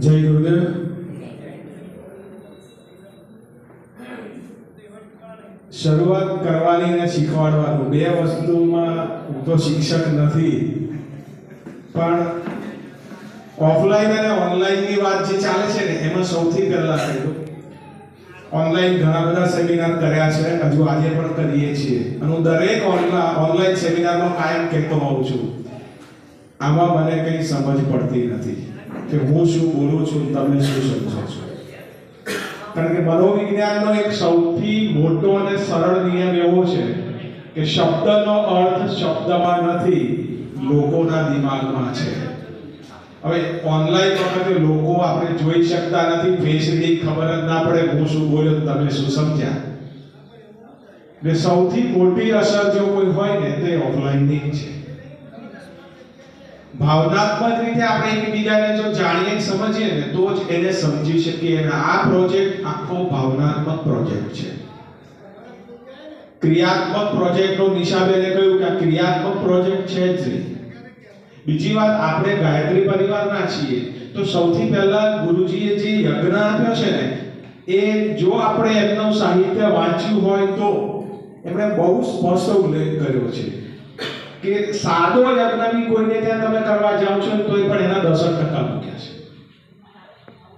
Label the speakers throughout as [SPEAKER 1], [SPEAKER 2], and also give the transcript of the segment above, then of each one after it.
[SPEAKER 1] જય ગુરુદેવ. શરૂઆત કરવાની ને શીખવાડવાનું બે વસ્તુમાં હું તો શિક્ષક નથી, પણ ઓફલાઈન અને ઓનલાઈનની વાત જે ચાલે છે ને એમાં સૌથી પહેલા કહ્યું ઓનલાઈન ઘણા બધા સેમિનાર કર્યા છે, હજુ આજે પણ કરીએ છીએ અને હું દરેક ઓનલાઈન સેમિનારમાં કાયમ કહેતો હોઉં છું, આમાં મને કંઈ સમજ પડતી નથી કે હું શું બોલું છું, તમે શું સમજો છો. કારણ કે મનોવિજ્ઞાનનો એક સૌથી મોટો અને સરળ નિયમ એવો છે કે શબ્દનો અર્થ શબ્દમાં નથી, લોકોના દિમાગમાં છે. હવે ઓનલાઈન વખતે લોકો આપણે જોઈ શકતા નથી, ફેસની ખબર જ ના પડે હું શું બોલ્યો તમે શું સમજ્યા. એટલે સૌથી મોટી અસર જો કોઈ હોય ને તે ઓફલાઈનની છે. ભાવનાત્મક રીતે આપણે એકબીજાને જો જાણીએ સમજીએ ને તો જ એને સમજી શકીએ. અને આ પ્રોજેક્ટ આખો ભાવનાત્મક પ્રોજેક્ટ છે. ક્રિયાત્મક પ્રોજેક્ટનો નિશાબેને કહ્યું કે આ ક્રિયાત્મક પ્રોજેક્ટ છે જ નહીં. બીજી વાત, આપણે ગાયત્રી પરિવારના છીએ તો સૌથી પહેલા ગુરુજીએ જે યજ્ઞ આપ્યો છે ને એ જો આપણે એમનું સાહિત્ય વાંચ્યું હોય તો એમણે બહુ સ્પષ્ટ ઉલ્લેખ કર્યો છે કે સાદો યજ્ઞ બી કોઈને ત્યાં તમે કરવા જાઓ છો તો પણ એના 10% મૂક્યા છે.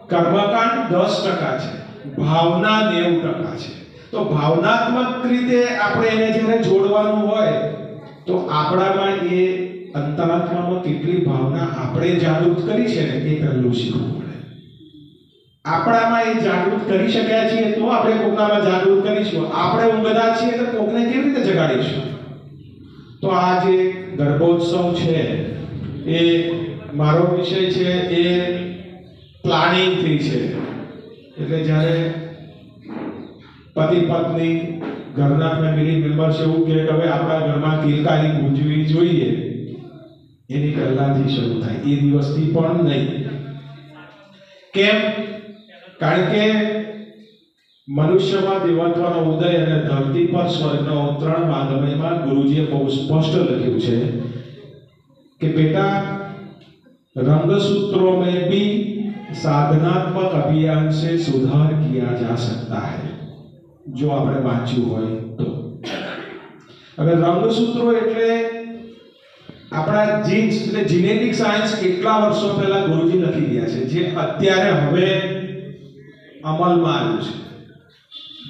[SPEAKER 1] કર્મકાંડ 10% છે, ભાવના 90% છે. તો ભાવનાત્મક રીતે આપણે એને જ્યારે જોડવાનું હોય તો આપણામાં એ અંતરાત્મામાં કેટલી ભાવના આપણે જાગૃત કરી છે ને એ પહેલું શીખવું પડે. આપણામાં એ જાગૃત કરી શક્યા છીએ તો આપણે કોકનામાં જાગૃત કરીશું. આપણે ઊંઘતા છીએ તો કોકને કેવી રીતે જગાડીશું? તો આ જે ગર્ભોત્સવ છે એ મારો વિષય છે એ પ્લાનિંગ થી છે. એટલે જ્યારે પતિ પત્ની ઘરના ફેમિલી મેમ્બર્સ એવું કે હવે આપણા ઘરમાં કિલકારી ગુંજવી જોઈએ એની પહેલાથી શરૂ થાય, એ દિવસથી પણ નહીં. કેમ? કારણ કે મનુષ્યમાં દેવત્વનો ઉદય અને ધરતી પર સ્વર્ગનો અવતરણ વાંગમયમાં ગુરુજીએ બહુ સ્પષ્ટ લખ્યું છે કે બેટા रंगसूत्रों में भी साधनात्मक अभियान से सुधार किया जा सकता है. जो આપણે વાંચ્યું હોય તો હવે રંગસૂત્રો એટલે આપણા જીન્સ એટલે જીનેટિક સાયન્સ કેટલા વર્ષો પહેલા ગુરુજી લખી ગયા છે જે અત્યારે હવે અમલમાં આવ્યું છે.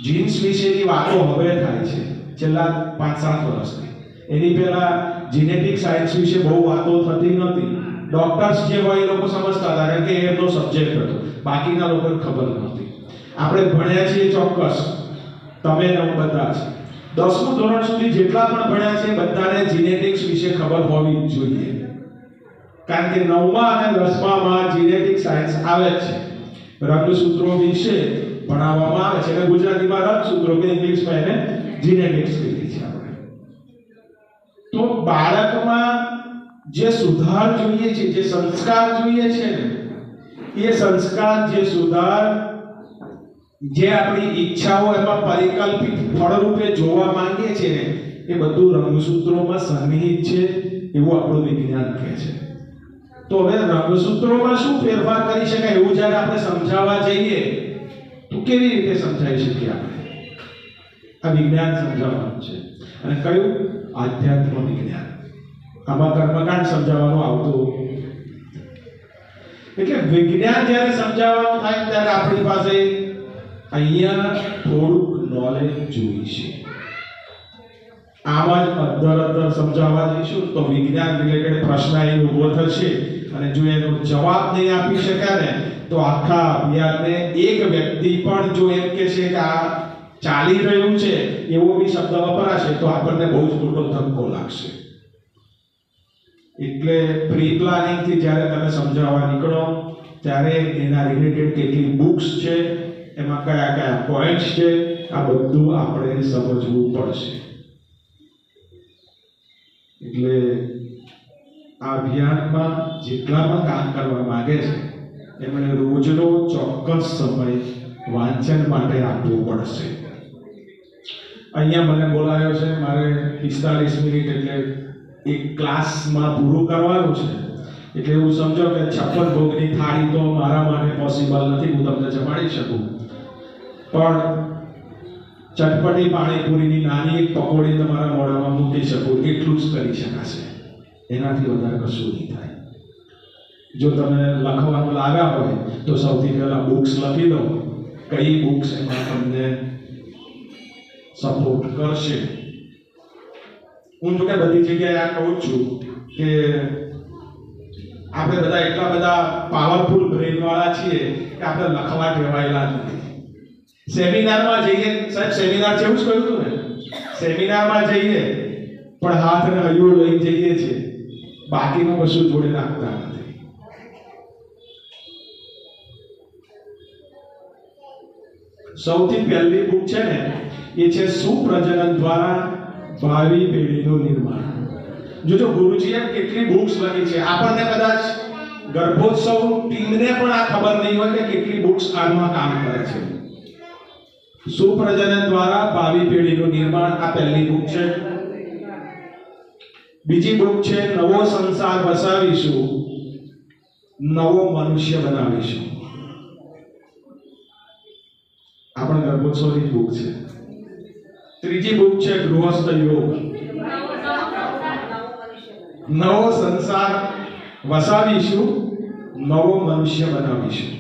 [SPEAKER 1] જીન્સ વિશેની વાતો હવે થાય છે છેલ્લા 5-7 વર્ષથી. એની પહેલા જીનેટિક સાયન્સ વિશે બહુ વાતો થતી નહોતી. ડોક્ટર્સ જે હોય એ લોકો સમજતા હતા કારણ કે એમનો સબ્જેક્ટ હતો, બાકીના લોકોને ખબર નહોતી. આપણે ભણ્યા છીએ ચોક્કસ, તમે ને હું બધા જ 10મું ધોરણ સુધી જેટલા પણ ભણ્યા છે બધાને જીનેટિક્સ વિશે ખબર હોવી જોઈએ. કારણ કે 9મા અને 10મામાં જીનેટિક સાયન્સ આવે છે, રંગસૂત્રો વિશે ભણાવવામાં આવે છે. એટલે ગુજરાતીમાં રંગસૂત્રો કે ઇંગ્લિશમાં એને જીનેટિક્સ કહીએ છીએ આપણે. તો બાળકમાં જે સુધાર જોઈએ છે, જે સંસ્કાર જોઈએ છે ને એ સંસ્કાર, જે સુધાર, જે આપણી ઈચ્છાઓ એમાં પરિકલ્પિત ફળરૂપે જોવા માંગીએ છીએ ને એ બધું રંગસૂત્રોમાં સન્નિહિત છે એવું આપણું વિજ્ઞાન કહે છે. તો હવે રંગસૂત્રોમાં શું ફેરફાર કરી શકાય એવું જ્યારે આપણે સમજાવવા જઈએ તો કેવી રીતે સમજાવી શકીએ આપણે? આ વિજ્ઞાન સમજાવવાનું છે. અને કયું? આધ્યાત્મ વિજ્ઞાન. આમાં કર્મકાંડ સમજાવવાનું આવતું. એટલે વિજ્ઞાન જ્યારે સમજાવવાનું થાય ત્યારે આપણી પાસે અહીંયા થોડુંક નોલેજ જોઈશે. આમાં જ અધર સમજાવવા જઈશું તો વિજ્ઞાન રિલેટેડ પ્રશ્ન અહીં ઊભો થશે અને જો એનો જવાબ નહીં આપી શક્યા ને તો આખા અભિયાનને એક વ્યક્તિ પણ જો એમ કે છે કે આ ચાલી રહ્યું છે એવો બી શબ્દ વપરાશે તો આપણને બહુ જ મોટો ધક્કો લાગશે. એટલે પ્રી પ્લાનિંગ થી જ્યારે તમે સમજાવવા નીકળો ત્યારે એના રિલેટેડ કેટલી બુક્સ છે, એમાં કયા કયા પોઈન્ટ્સ છે, આ બધું આપણે સમજવું પડશે. એટલે આ અભિયાનમાં જેટલા પણ કામ કરવા માંગે છે એમણે રોજનો ચોક્કસ સમય વાંચન માટે આપવો પડશે. અહીંયા મને બોલાયો છે, મારે 45 મિનિટ એટલે એક ક્લાસમાં પૂરું કરવાનું છે. એટલે એવું સમજો કે 56 ભોગની થાળી તો મારા માટે પોસિબલ નથી, હું તમને જમાડી શકું, પણ ચટપટી પાણીપુરીની નાની એક પકોડી તમારા મોઢામાં મૂકી શકું એટલું જ કરી શકાશે, એનાથી વધારે કશું નહીં થાય. જો તમે લખવાનું લાવ્યા હોય તો સૌથી પહેલા બુક્સ લખી દો, કઈ બુક્સ એમાં તમને સપોર્ટ કરશે. હું જો કે બધી જગ્યાએ આ કહું છું કે આપણે બધા એટલા બધા પાવરફુલ બ્રેન વાળા છીએ કે આપણે લખવા ટેવાયેલા નથી. સેમિનારમાં જઈએ, સાહેબ સેમિનાર છે એવું જ કહ્યું હતું ને, સેમિનારમાં જઈએ પણ હાથ અને હૈયું લઈ જઈએ છીએ, બાકીનું કશું જોડે રાખતા નથી. સૌથી પહેલી બુક છે ને એ છે સુપ્રજનન દ્વારા ભાવિ પેઢીનું નિર્માણ. જો ગુરુજીએ કેટલી બુક્સ લખી છે, આપણને કદાચ ગર્ભોત્સવ ટીમને પણ આ ખબર નહીં હોય કે કેટલી બુક્સ આમાં કામ કરે છે. સુપ્રજનન દ્વારા ભાવિ પેઢીનું નિર્માણ, આ પહેલી બુક છે. બીજી બુક છે નવો સંસાર વસાવીશું, નવો મનુષ્ય બનાવીશું. આપણા ગર્ભોત્સવની બુક છે. ત્રીજી બુક છે ગૃહસ્થ યોગ, નવો સંસાર વસાવીશું, નવો મનુષ્ય બનાવીશું.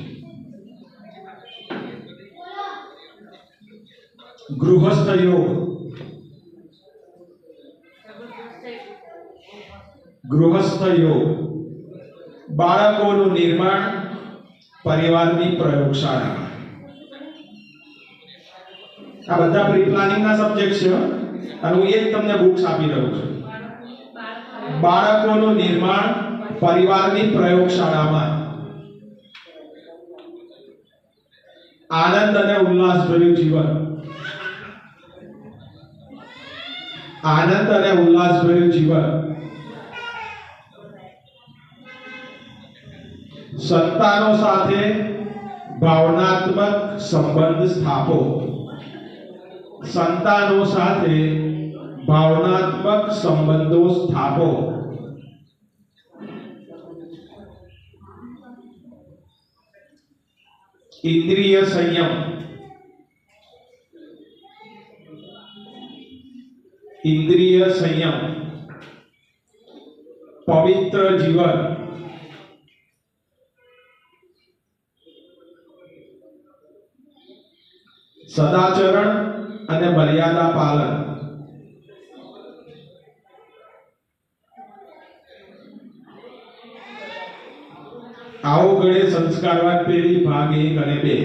[SPEAKER 1] ગૃહસ્થ યોગ, ગૃહસ્થ યોગ, બાળકોનું નિર્માણ પરિવારની પ્રયોગશાળા. આ બધા પ્રી પ્લાનિંગ ના સબ્જેક્ટ છે અને હું એક તમને બુક્સ આપી રહ્યો છું. બાળકોનું નિર્માણ પરિવારની પ્રયોગશાળામાં. આનંદ અને ઉલ્લાસભર્યું જીવન, આનંદ અને ઉલ્લાસભર્યું જીવન. સંતાનો સાથે ભાવનાત્મક સંબંધ સ્થાપો, સંતાનો સાથે ભાવનાત્મક સંબંધો સ્થાપો. ઇન્દ્રિય સંયમ, ઇન્દ્રિય સંયમ, પવિત્ર જીવન, સદાચરણ અને મર્યાદા પાલન. આવો ગળે સંસ્કારવાન પેઢી ભાગ 1 અને 2.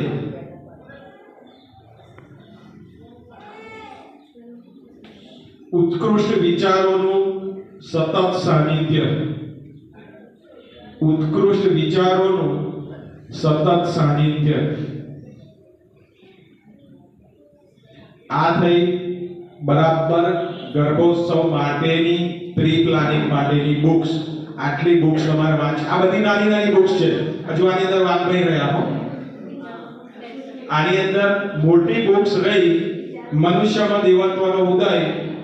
[SPEAKER 1] ઉત્કૃષ્ટ વિચારોનું સતત સાનિધ્ય, ઉત્કૃષ્ટ વિચારોનું સતત સાનિધ્ય. આ થઈ બરાબર ગર્ભોત્સવ માટેની પ્રી પ્લાનિંગ માટેની બુક્સ. આટલી બુક્સ તમારે વાંચી, આ બધી નાની નાની બુક્સ છે. હજુ આની અંદર વાત કરી રહ્યા હો. આની અંદર મોટી બુક્સ રહી મનુષ્યમાં દેવત્વનો ઉદય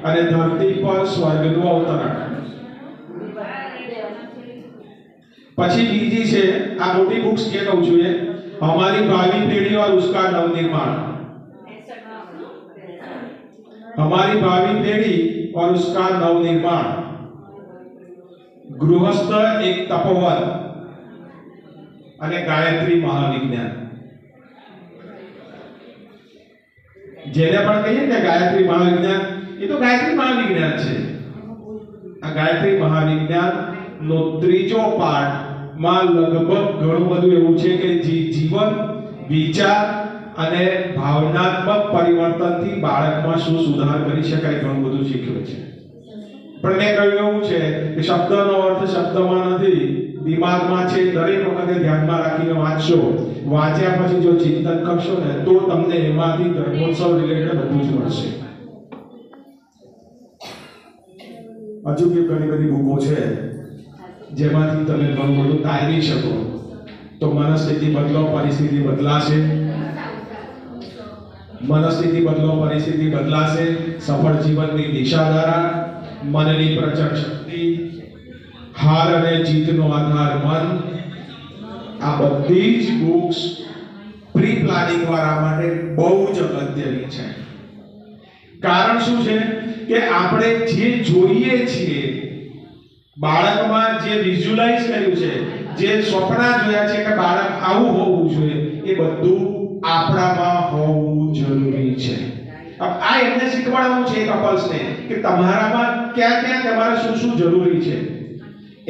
[SPEAKER 1] અને ધરતી પર સ્વર્ગનું અવતરણ. પછી બીજી છે આ મોટી બુક્સ કે કહું છું એ हमारी भावी पीढ़ी और उसका नवनिर्माण, हमारी भावी पीढ़ी और उसका नवनिर्माण. गृहस्थ एक तपोवन અને ગાયત્રી મહાવિજ્ઞાન. જેને પણ કહીએ કે ગાયત્રી મહાવિજ્ઞાન, એ તો ગાયત્રી મહાવિજ્ઞાન છે. આ ગાયત્રી મહાવિજ્ઞાન નો ત્રીજો પાઠ માં લગભગ ઘણું બધું એવું છે કે જીવન, વિચાર અને ભાવનાત્મક પરિવર્તનથી બાળકમાં શું સુધાર કરી શકાય ઘણું બધું શીખ્યું છે. પણ મેં કહ્યું એવું છે કે શબ્દનો અર્થ શબ્દમાં નથી, દિમાગમાં છે. દરેક વખતે ધ્યાનમાં રાખીને વાંચશો. વાંચ્યા પછી જો ચિંતન કરશો ને તો તમને એમાંથી ગર્ભોત્સવ રિલેટેડ બધું જ મળશે. હજુ કે ઘણી બધી બુકો છે જેમાંથી તમે ઘણું બધું તારવી શકો. તો મનસ્થિતિ બદલો, પરિસ્થિતિ બદલાશે. મનસ્થિતિ બદલો, પરિસ્થિતિ બદલાશે. સફળ જીવનની દિશા દ્વારા, મનની પ્રચંડ શક્તિ, હાર અને જીતનો આધાર મન, આ બધી જ બુક્સ પ્રી પ્લાનિંગ વાળા માટે બહુ જ અગત્યની છે. કારણ શું છે કે આપણે જે જોઈએ છીએ, બાળકમાં જે વિઝ્યુઅલાઇઝ કર્યું છે, જે સ્વપ્ન જોયા છે કે બાળક આવું હોવું જોઈએ, એ બધું આપણામાં હોવું જરૂરી છે. આ એમને શીખવાડવાનું છે કપલ્સને કે તમારામાં ક્યાં ક્યાં તમારે શું શું જરૂરી છે.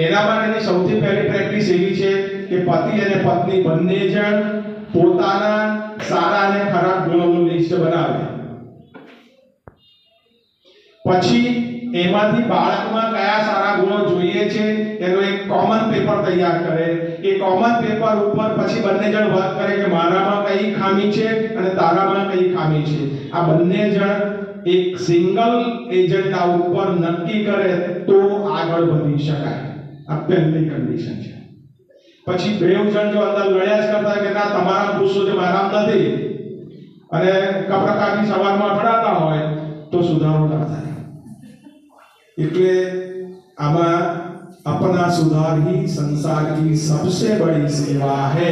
[SPEAKER 1] એના માટેની સૌથી પહેલી પ્રેક્ટિસ એવી છે કે પતિ અને પત્ની બંને જણ પોતાના સારા અને ખરાબ ગુણોનું લિસ્ટ બનાવે. પછી એમાંથી બાળકમાં કયા સારા ગુણો જોઈએ છે એનો એક કોમન પેપર તૈયાર કરે. એ કોમન પેપર ઉપર પછી બંને જણ વાત કરે કે મારામાં કઈ ખામી છે અને તારામાં કઈ ખામી છે. આ બંને જણ એક સિંગલ એજન્ડા ઉપર નક્કી કરે તો આગળ વધી શકાય. આ પહેલી કન્ડિશન છે. પછી બે જણ જો અંદર લડ્યા જ કરતા કે ના તમારા ગુસ્સો છે મારામાં નથી અને કપડાકાની સવારમાં અથડાતા હોય તો સુધારો ના થાય. એટલે આમાં अपना सुधार ही संसार की सबसे बड़ी सेवा है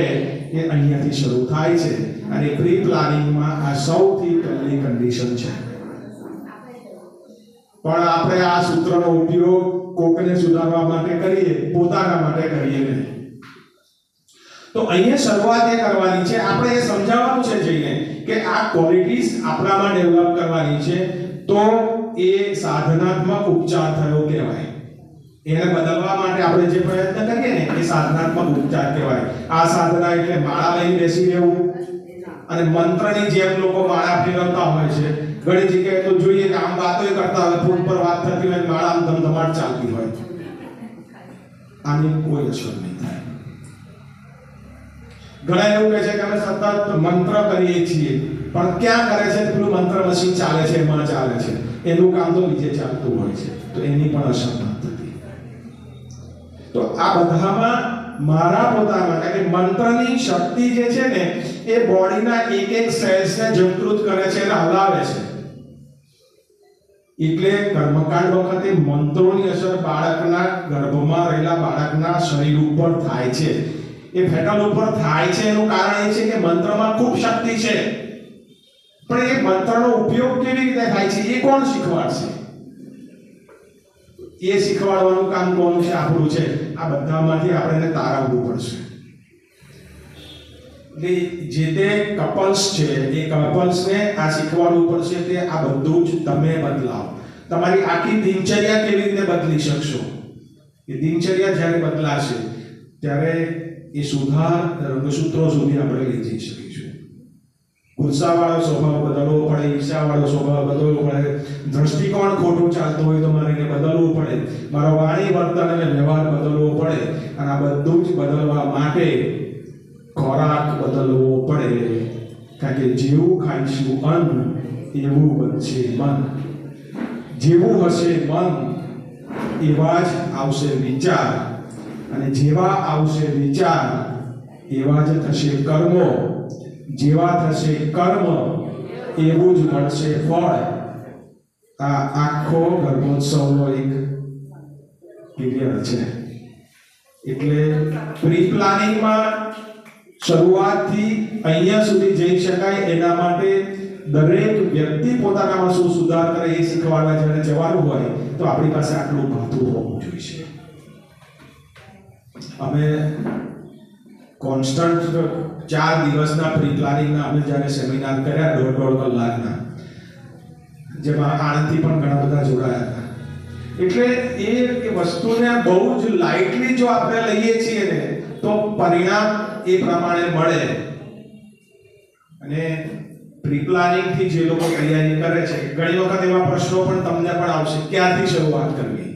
[SPEAKER 1] ये અહીંયાથી શરૂ થાય છે અને પ્રી પ્લાનિંગમાં આ સૌથી પહેલી કન્ડિશન છે. પણ આપણે આ સૂત્રનો ઉપયોગ કોકને સુધારવા માટે કરીએ, પોતાના માટે કરીએ નહીં. તો અહીંયા શરૂઆત એ કરવાની છે, આપણે એ સમજાવવાનું છે જઈને કે આ ક્વોલિટીઝ આપણામાં ડેવલપ કરવાની છે. તો એ સાધનાત્મક ઉપચાર થયો કહેવાય. એને બદલવા માટે આપણે જે પ્રયત્ન કરીએ ને એ સાધનાત્મક ઉપચાર કહેવાય. આ સાધના એટલે માળા લઈને બેસી રહેવું અને મંત્રની જેમ લોકો માળા ફેરવતા હોય છે. ઘણી જગ્યાએ તો જોઈએ કે આમ વાતો કરતા હોય, ફોન પર વાત થતી હોય, માળા આમ ધમધમાટ ચાલતી હોય. આની કોઈ અસર નહીં થાય. ઘણા એવું કહે છે કે અમે સતત મંત્ર કરીએ છીએ, પણ ક્યાં કરે છે? પેલું મંત્ર મશીન ચાલે છે એમાં ચાલે છે, એનું કામ તો નીચે ચાલતું હોય છે, તો એની પણ અસર નથી થતી. તો આ બધામાં મારા પોતાના કે મંત્રની શક્તિ જે છે ને એ બોડીના એક એક સેલ્સને જાગૃત કરે છે અને હલાવે છે. એટલે કર્મકાંડ વખતે મંત્રોની અસર બાળકના ગર્ભમાં રહેલા બાળકના શરીર ઉપર થાય છે. એ ફેટલ ઉપર થાય છે એનું કારણ એ છે કે મંત્રમાં ખૂબ શક્તિ છે. પણ એ મંત્રનો ઉપયોગ કેવી રીતે થાય છે એ કોણ શીખવાડશે? એ શીખવાડવાનું કામ કોનું છે? આપણું છે. આ બધામાંથી આપણે તારવવું પડશે. એટલે જે તે કપલ્સ છે એ કપલ્સને આ શીખવાડવું પડશે કે આ બધું જ તમે બદલાવો. તમારી આખી દિનચર્યા કેવી રીતે બદલી શકશો? એ દિનચર્યા જ્યારે બદલાશે ત્યારે એ સુધાર રંગસૂત્રો સુધી આપણે લઈ જઈ શકીશું. ગુસ્સાવાળો સ્વભાવ બદલવો પડે, ઈર્ષાવાળો સ્વભાવ બદલવો પડે, દ્રષ્ટિકોણ ખોટું ચાલતું હોય તો મારે એને બદલવું પડે, મારો વાણી વર્તન અને વ્યવહાર બદલવો પડે. અને આ બધું જ બદલવા માટે ખોરાક બદલવો પડે. કારણ કે જેવું ખાઈશું અન્ન એવું બનશે મન. જેવું હશે મન એવા જ આવશે વિચાર, અને જેવા આવશે વિચાર એવા જ થશે કર્મો. જેવા થશે કર્મ એવું જ મળશે ફળ. આ આખો ગર્ભોત્સવનો એક પીરિયડ છે. એટલે પ્રી પ્લાનિંગમાં શરૂઆતથી અહીંયા સુધી જઈ શકાય એના માટે દરેક વ્યક્તિ પોતાનામાં શું સુધાર કરે એ શીખવાડવા જ્યારે જવાનું હોય તો આપણી પાસે આટલું ભાતું હોવું જોઈએ. અમે કોન્સ્ટન્ટ 4 દિવસના પ્રી પ્લાનિંગના અમે જ્યારે સેમિનાર કર્યા 1.5 કલાકના, જેમાં આણંદથી પણ ઘણા બધા જોડાયા હતા. એટલે એ વસ્તુને બહુ જ લાઇટલી જો આપણે લઈએ છીએ ને તો પરિણામ એ પ્રમાણે મળે. અને પ્રી પ્લાનિંગ થી જે લોકો તૈયારી કરે છે, ઘણી વખત એવા પ્રશ્નો પણ તમને પણ આવશે, ક્યાંથી શરૂઆત કરવી?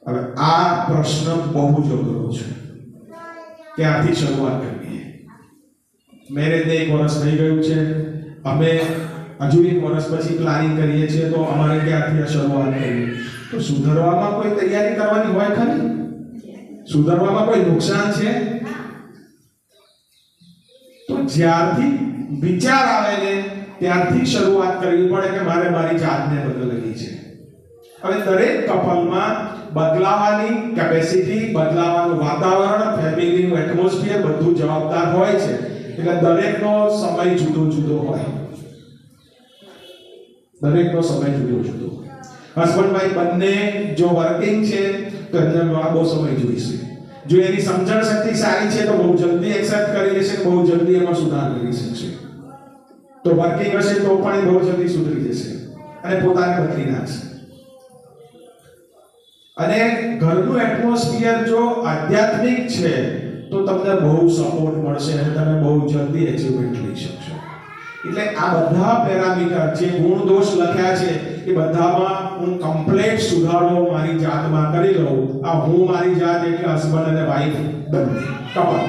[SPEAKER 1] હવે આ પ્રશ્ન બહુ જ અઘરો છે, ક્યાંથી શરૂઆત કરવી? મેરેજને 1 વર્ષ થઈ ગયું છે, અમે હજુ 1 વર્ષ પછી પ્લાનિંગ કરીએ છીએ, તો અમારે ક્યાંથી શરૂઆત કરવી? તો સુધારવામાં કોઈ તૈયારી કરવાની હોય ખરી? સુધારવામાં કોઈ નુકસાન છે? તો જ્યારથી વિચાર આવે ને ત્યારથી શરૂઆત કરવી પડે કે મારે મારી જાતને બદલવી છે. હવે દરેક કપલમાં બદલાવાની કેપેસિટી, બદલાવાનું વાતાવરણ, ફેમિલીનું એટમોસ્ફિયર બધું જવાબદાર હોય છે. એટલે દરેકનો સમય જુદો જુદો હોય. દરેકનો સમય જુદો જુદો. હસબન્ડ વાઈફ બંને જો વર્કિંગ છે તો એમને લાંબો સમય જોઈશે. જો એની સમજણ શક્તિ સારી છે તો બહુ જલ્દી એક્સેપ્ટ કરી લેશે, બહુ જલ્દી એમાં સુધાર કરી શકશે. તો વર્કિંગ હશે તો પણ એ બહુ જલ્દી સુધરી જશે અને પોતાને બદલી નાખશે. અને ઘરનું એટમોસ્ફિયર જો આધ્યાત્મિક છે તો તમને બહુ સપોર્ટ મળશે અને તમે બહુ જલ્દી એચિવમેન્ટ લઈ શકશો. એટલે આ બધા પેરામીટર જે ગુણ દોષ લખ્યા છે એ બધામાં હું કમ્પ્લીટ સુધારો મારી જાતમાં કરી લઉં. આ હું મારી જાત એટલે હસબન્ડ અને વાઈફ બંને કપલ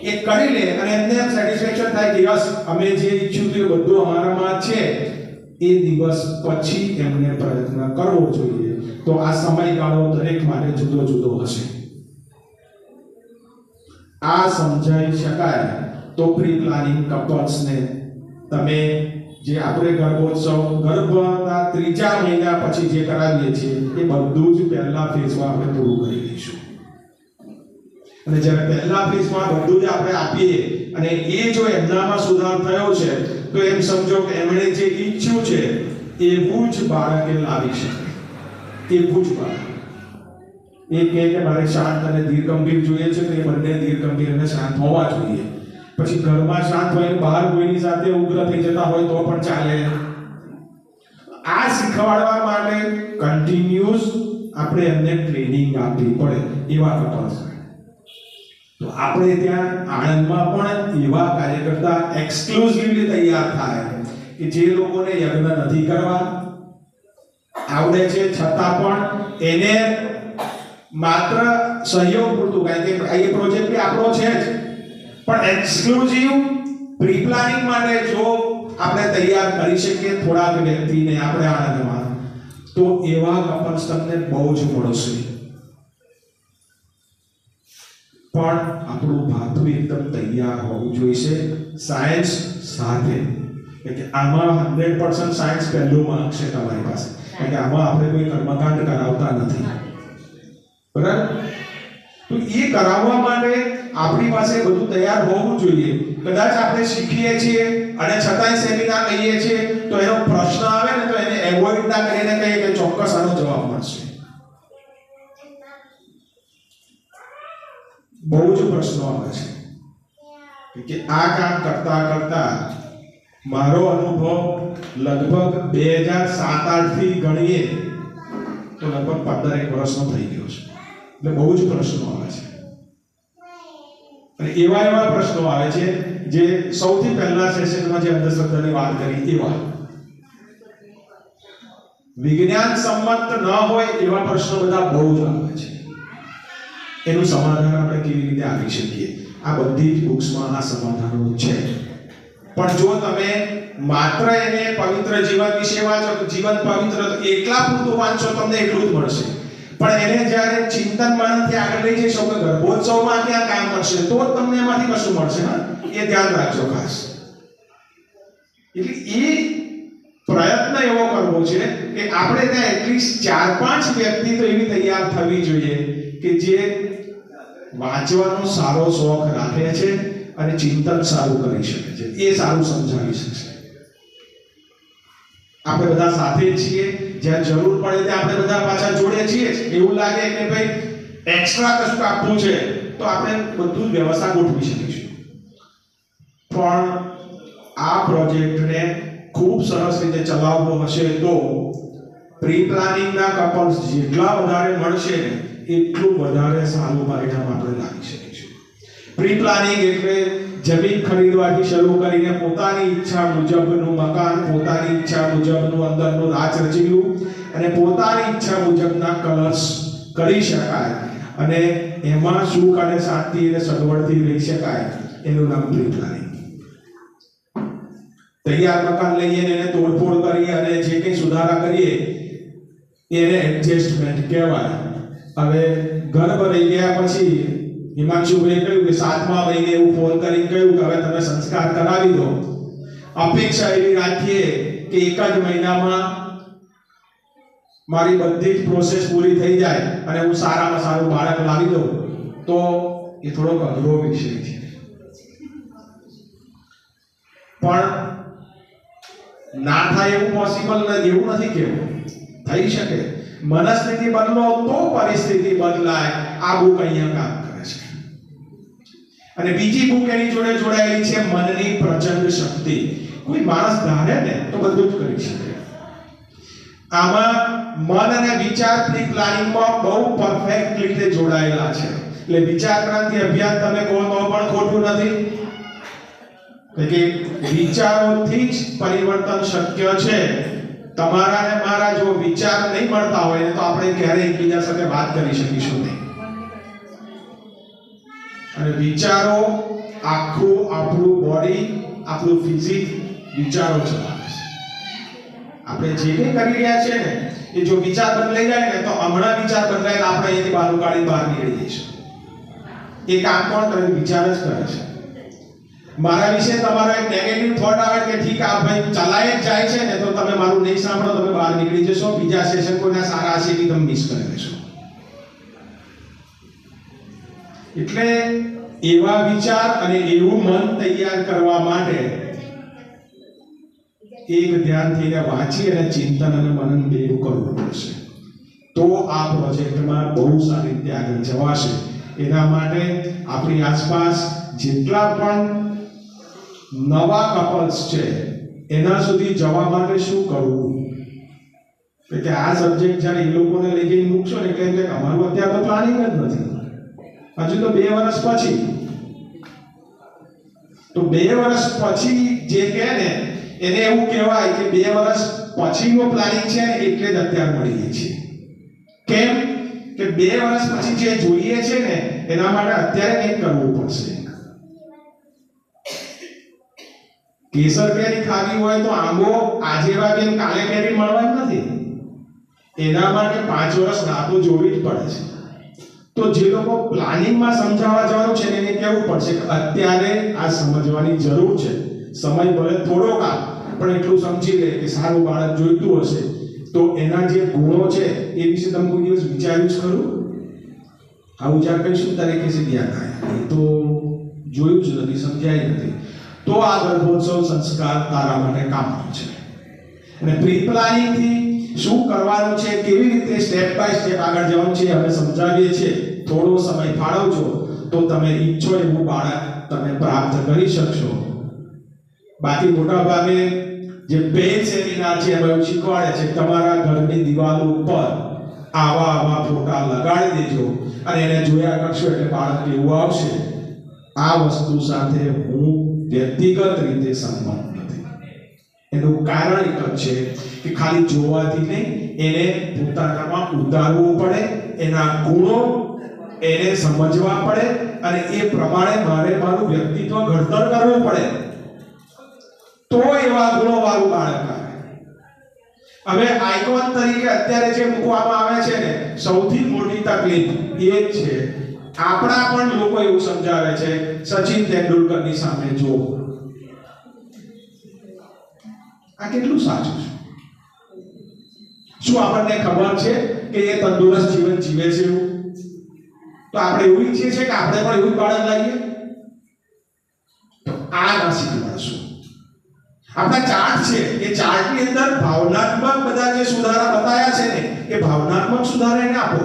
[SPEAKER 1] એ કરી લે અને એમને સેટિસ્ફેક્શન થાય કે યસ અમે જે ઈચ્છ્યું તે બધું અમારામાં છે. એ દિવસ પછી એમને પ્રયત્ન કરવો જોઈએ. તો આ સમયગાળો દરેક માટે જુદો જુદો હશે. આ સમજાઈ શકાય તો પ્રી પ્લાનિંગ કપલ્સને તમે જે આપણે ગર્ભના 3જા મહિના પછી જે કરાવીએ છીએ એ બધું જ પહેલા ફેઝમાં આપણે પૂરું કરી લઈશું. અને જ્યારે પહેલા ફેઝમાં બધું જ આપણે આપીએ અને એ જો એમનામાં સુધાર થયો છે તો એમ સમજો કે એમણે જે ઈચ્છ્યું છે એવું જ બાળકે લાવી શકે. એવું જ બાળક એ કે મારે શાંત અને ધીર ગંભીર જોઈએ છે તો એ બંને ધીર ગંભીર અને શાંત હોવા જોઈએ. પછી ઘરમાં શાંત હોય બહાર કોઈની સાથે ઉગ્ર થઈ જતા હોય તો પણ ચાલે. આ શીખવાડવા માટે કન્ટિન્યુઅસ આપણે એમને ટ્રેનિંગ આપવી પડે એવા કપલ્સ. તો આપણે ત્યાં આણંદમાં પણ એવા કાર્યકર્તા એક્સક્લુઝિવલી તૈયાર થાય કે જે લોકોને યજ્ઞ નથી કરવા આવડે છે છતાં પણ એને માત્ર સહયોગ પૂરતું, કારણ કે એ પ્રોજેક્ટ બી આપણો છે જ, પણ એક્સક્લુઝિવ પ્રી પ્લાનિંગ માટે જો આપણે તૈયાર કરી શકીએ થોડાક વ્યક્તિને આપણે આનંદમાં, તો એવા કપલ્સ તમને બહુ જ મળશે. પણ આપણું ભાથું એકદમ તૈયાર હોવું જોઈએ સાયન્સ સાથે. કે આમાં 100% સાયન્સ પહેલું માર્ક છે તમારી પાસે, કારણ કે આમાં આપણે કોઈ કર્મકાંડ કરાવતા નથી. બરાબર? તો એ કરાવવા માટે આપણી પાસે બધું તૈયાર હોવું જોઈએ. કદાચ આપણે શીખીએ છીએ અને છતાંય સેમિનાર લઈએ છીએ તો એનો પ્રશ્ન આવે ને તો એને એવોઇડ ના કરીને કહીએ કે ચોક્કસ આનો જવાબ મળશે. બહુ જ પ્રશ્નો આવે છે કે આ કામ કરતા કરતા મારો અનુભવ લગભગ 2007-8 થી ગણીએ તો લગભગ 15 વર્ષનો થઈ ગયો છે. એટલે બહુ જ પ્રશ્નો આવે છે. અને એવા પ્રશ્નો આવે છે જે સૌથી પહેલા સેશનમાં જે અંધશ્રદ્ધાની વાત કરી એવા વિજ્ઞાન સંમત ન હોય એવા પ્રશ્નો બધા બહુ જ આવે છે. એનું સમાધાન આપણે કેવી રીતે આપી શકીએ? આ બધી જ બુક્સમાં આ સમાધાનો છે. પણ જો તમે માત્ર એને પવિત્ર જીવન વિશે વાંચો તો જીવન પવિત્ર તો એકલા પૂરતું વાંચો તમને એટલું જ મળશે. પણ એને જ્યારે ચિંતન મનનથી આગળ લઈ જઈશો કે ગર્ભોત્સવમાં ક્યાં કામ કરશે તો જ તમને એમાંથી કશું મળશે. હા, એ ધ્યાન રાખજો ખાસ. એટલે એ પ્રયત્ન એવો કરવો છે કે આપણે ત્યાં એટલીસ્ટ 4-5 વ્યક્તિ તો એવી તૈયાર થવી જોઈએ કે જે વાંચવાનો સારો શોખ રાખે છે અને ચિંતન સારું કરી શકે છે. એ સારું સમજાવી શકશે. આપણે બધા સાથે જ છીએ, જ્યાં જરૂર પડે ત્યાં આપણે બધા પાછા જોડે છીએ. એવું લાગે કે ભાઈ એક્સ્ટ્રા કશું આપવું છે તો આપણે બધું જ વ્યવસ્થા ગોઠવી શકીશું. પણ આ પ્રોજેક્ટને ખૂબ સરસ રીતે ચલાવવો હશે તો પ્રી પ્લાનિંગના કપલ્સ જેટલા વધારે મળશે ને એટલું વધારે સારું પરિણામ આપણે લાવી શકીશું. પ્રી પ્લાનિંગ એટલે જમીન ખરીદવાથી શરૂ કરીને પોતાની ઈચ્છા મુજબનું મકાન, પોતાની ઈચ્છા મુજબનું અંદરનું રાચ રચીલું અને પોતાની ઈચ્છા મુજબના કલર્સ કરી શકાય અને એમાં સુખ અને શાંતિ અને સગવડથી રહી શકાય, એનું નામ પ્રી પ્લાનિંગ. તૈયાર મકાન લઈએ ને એને તોડફોડ કરીએ અને જે કંઈ સુધારા કરીએ એને એડજસ્ટમેન્ટ કહેવાય. હવે ગર્ભ રહી ગયા પછી હિમાંશુભાઈ કહ્યું કે 7મા મહિને એવું ફોન કરીને કહ્યું કે હવે તમે સંસ્કાર કરાવી દો. અપેક્ષા એવી રાખીએ કે 1 જ મહિનામાં મારી બધી જ પ્રોસેસ પૂરી થઈ જાય અને હું સારામાં સારું બાળક લાવી દઉં તો એ થોડોક અઘરો વિષય છે. પણ ના થાય એવું પોસિબલ નથી, એવું નથી કેવું, થઈ શકે. મનસ્થિતિ બદલો તો પરિસ્થિતિ બદલાય. આ બુક અહીંયા કામ કરે છે. અને બીજી બુક એની જોડે જોડાયેલી છે મનની પ્રચંડ શક્તિ. કોઈ માણસ ધારે ને તો બધું જ કરી શકે. આમાં મન અને વિચાર પ્રી પ્લાનિંગમાં બહુ પરફેક્ટ રીતે જોડાયેલા છે. એટલે વિચાર ક્રાંતિ અભિયાન તમે કહો તો પણ ખોટું નથી. કે વિચારોથી જ પરિવર્તન શક્ય છે. તમારા અને મારા જો વિચાર નહીં મળતા હોય તો આપણે ક્યારેય એકબીજા સાથે વાત કરી શકીશું નહીં. અને વિચારો આખું આપણું બોડી, આપણું ફિઝિક વિચારો ચલાવે છે. આપણે જે કંઈ કરી રહ્યા છે ને એ જો વિચાર બદલાઈ જાય ને તો હમણાં વિચાર બદલાય ને આપણે અહીંથી બહાર કાઢી બહાર નીકળી જઈશું. એ કામ કોણ કરે? વિચાર જ કરે છે. મારા વિશે તમારો એક નેગેટિવ થોટ આવે કે ઠીક આ ભાઈ ચલાય જ જાય છે ને તો તમે મારું નહીં સાંભળો, તમે બહાર નીકળી જશો. બીજા સેશન કોઈના સારા હશે કે તમે મિસ કરી લેશો. એટલે એવા વિચાર અને એવું મન તૈયાર કરવા માટે એક ધ્યાનથી વાંચી અને ચિંતન અને મનન બેવું કરવું પડશે. તો આ પ્રોજેક્ટમાં બહુ સારી રીતે આગળ જવાશે. એના માટે આપણી આસપાસ જેટલા પણ નવા કપલ્સ છે એના સુધી જવા માટે શું કરવું? કે આ સબ્જેક્ટ જ્યારે એ લોકોને લઈ જઈને મૂકશો ને એટલે અમારું અત્યારે તો પ્લાનિંગ જ નથી, હજુ તો 2 વર્ષ પછી. તો 2 વર્ષ પછી જે કહે ને એને એવું કહેવાય કે 2 વર્ષ પછીનો પ્લાનિંગ છે એટલે જ અત્યારે મળી જાય છે. કેમ કે 2 વર્ષ પછી જે જોઈએ છે ને એના માટે અત્યારે કંઈક કરવું પડશે. કેસર કેરી ખાવી હોય તો આંબો આજે વાગે કાલે કેરી મળવાની નથી. એના માટે 5 વર્ષ રાહ તો જોવી જ પડે છે. તો જે લોકો પ્લાનિંગમાં સમજાવવા જવાનું છે એને કહેવું પડશે કે અત્યારે આ સમજવાની જરૂર છે. સમય ભલે થોડોક પણ એટલું સમજી લે કે સારું બાળક જોઈતું હશે તો એના જે ગુણો છે એ વિશે તમે કોઈ દિવસ વિચાર્યું જ ખરું? આવું જ્યાં કહીશું ત્યારે કે ધ્યાન આવે એ તો જોયું જ નથી, સમજાય નથી. તો આ ગર્ભોત્સવ સંસ્કાર તારા માટે કામનો છે. અને પ્રી પ્લાનિંગ થી શું કરવાનું છે, કેવી રીતે સ્ટેપ બાય સ્ટેપ આગળ જવાનું છે અમે સમજાવીએ છીએ. થોડો સમય ફાળવજો તો તમે ઈચ્છો એવું બાળક તમે પ્રાપ્ત કરી શકશો. બાકી મોટા ભાગે જે પેઇડ સેમિનાર છે એમાં શીખવાડે છે તમારા ઘરની દિવાલ ઉપર આવા ફોટા લગાડી દેજો અને એને જોયા કરશો એટલે બાળક એવું આવશે. આ વસ્તુ સાથે હું વ્યક્તિગત રીતે સંમત નથી. એનું કારણ એક જ છે કે ખાલી જોવાથી નહીં, એને પોતાનામાં ઉતારવું પડે, એના ગુણો એને સમજવા પડે અને એ પ્રમાણે મારે મારું વ્યક્તિત્વ ઘડતર કરવું પડે તો એવા ગુણો વાળું બાળક આવે. હવે આઇકોન તરીકે અત્યારે જે મૂકવામાં આવે છે ને સૌથી મોટી તકલીફ એ જ છે. આપણા પણ લોકો એવું સમજાવે છે સચિન તેંડુલકરની સામે જો. આ કેટલું સાચું છે? શું આપણને ખબર છે કે એ તંદુરસ્ત જીવન જીવે છે એવું? તો આપણે એવું ઈચ્છીએ છીએ કે આપણે પણ એવું બાળક લાવીએ? તો આ ના શીખવાડશું. આપણા ચાર્ટ છે એ ચાર્ટની અંદર ભાવનાત્મક બધા જે સુધારા બતાવ્યા છે ને એ ભાવનાત્મક સુધારા એને આપો.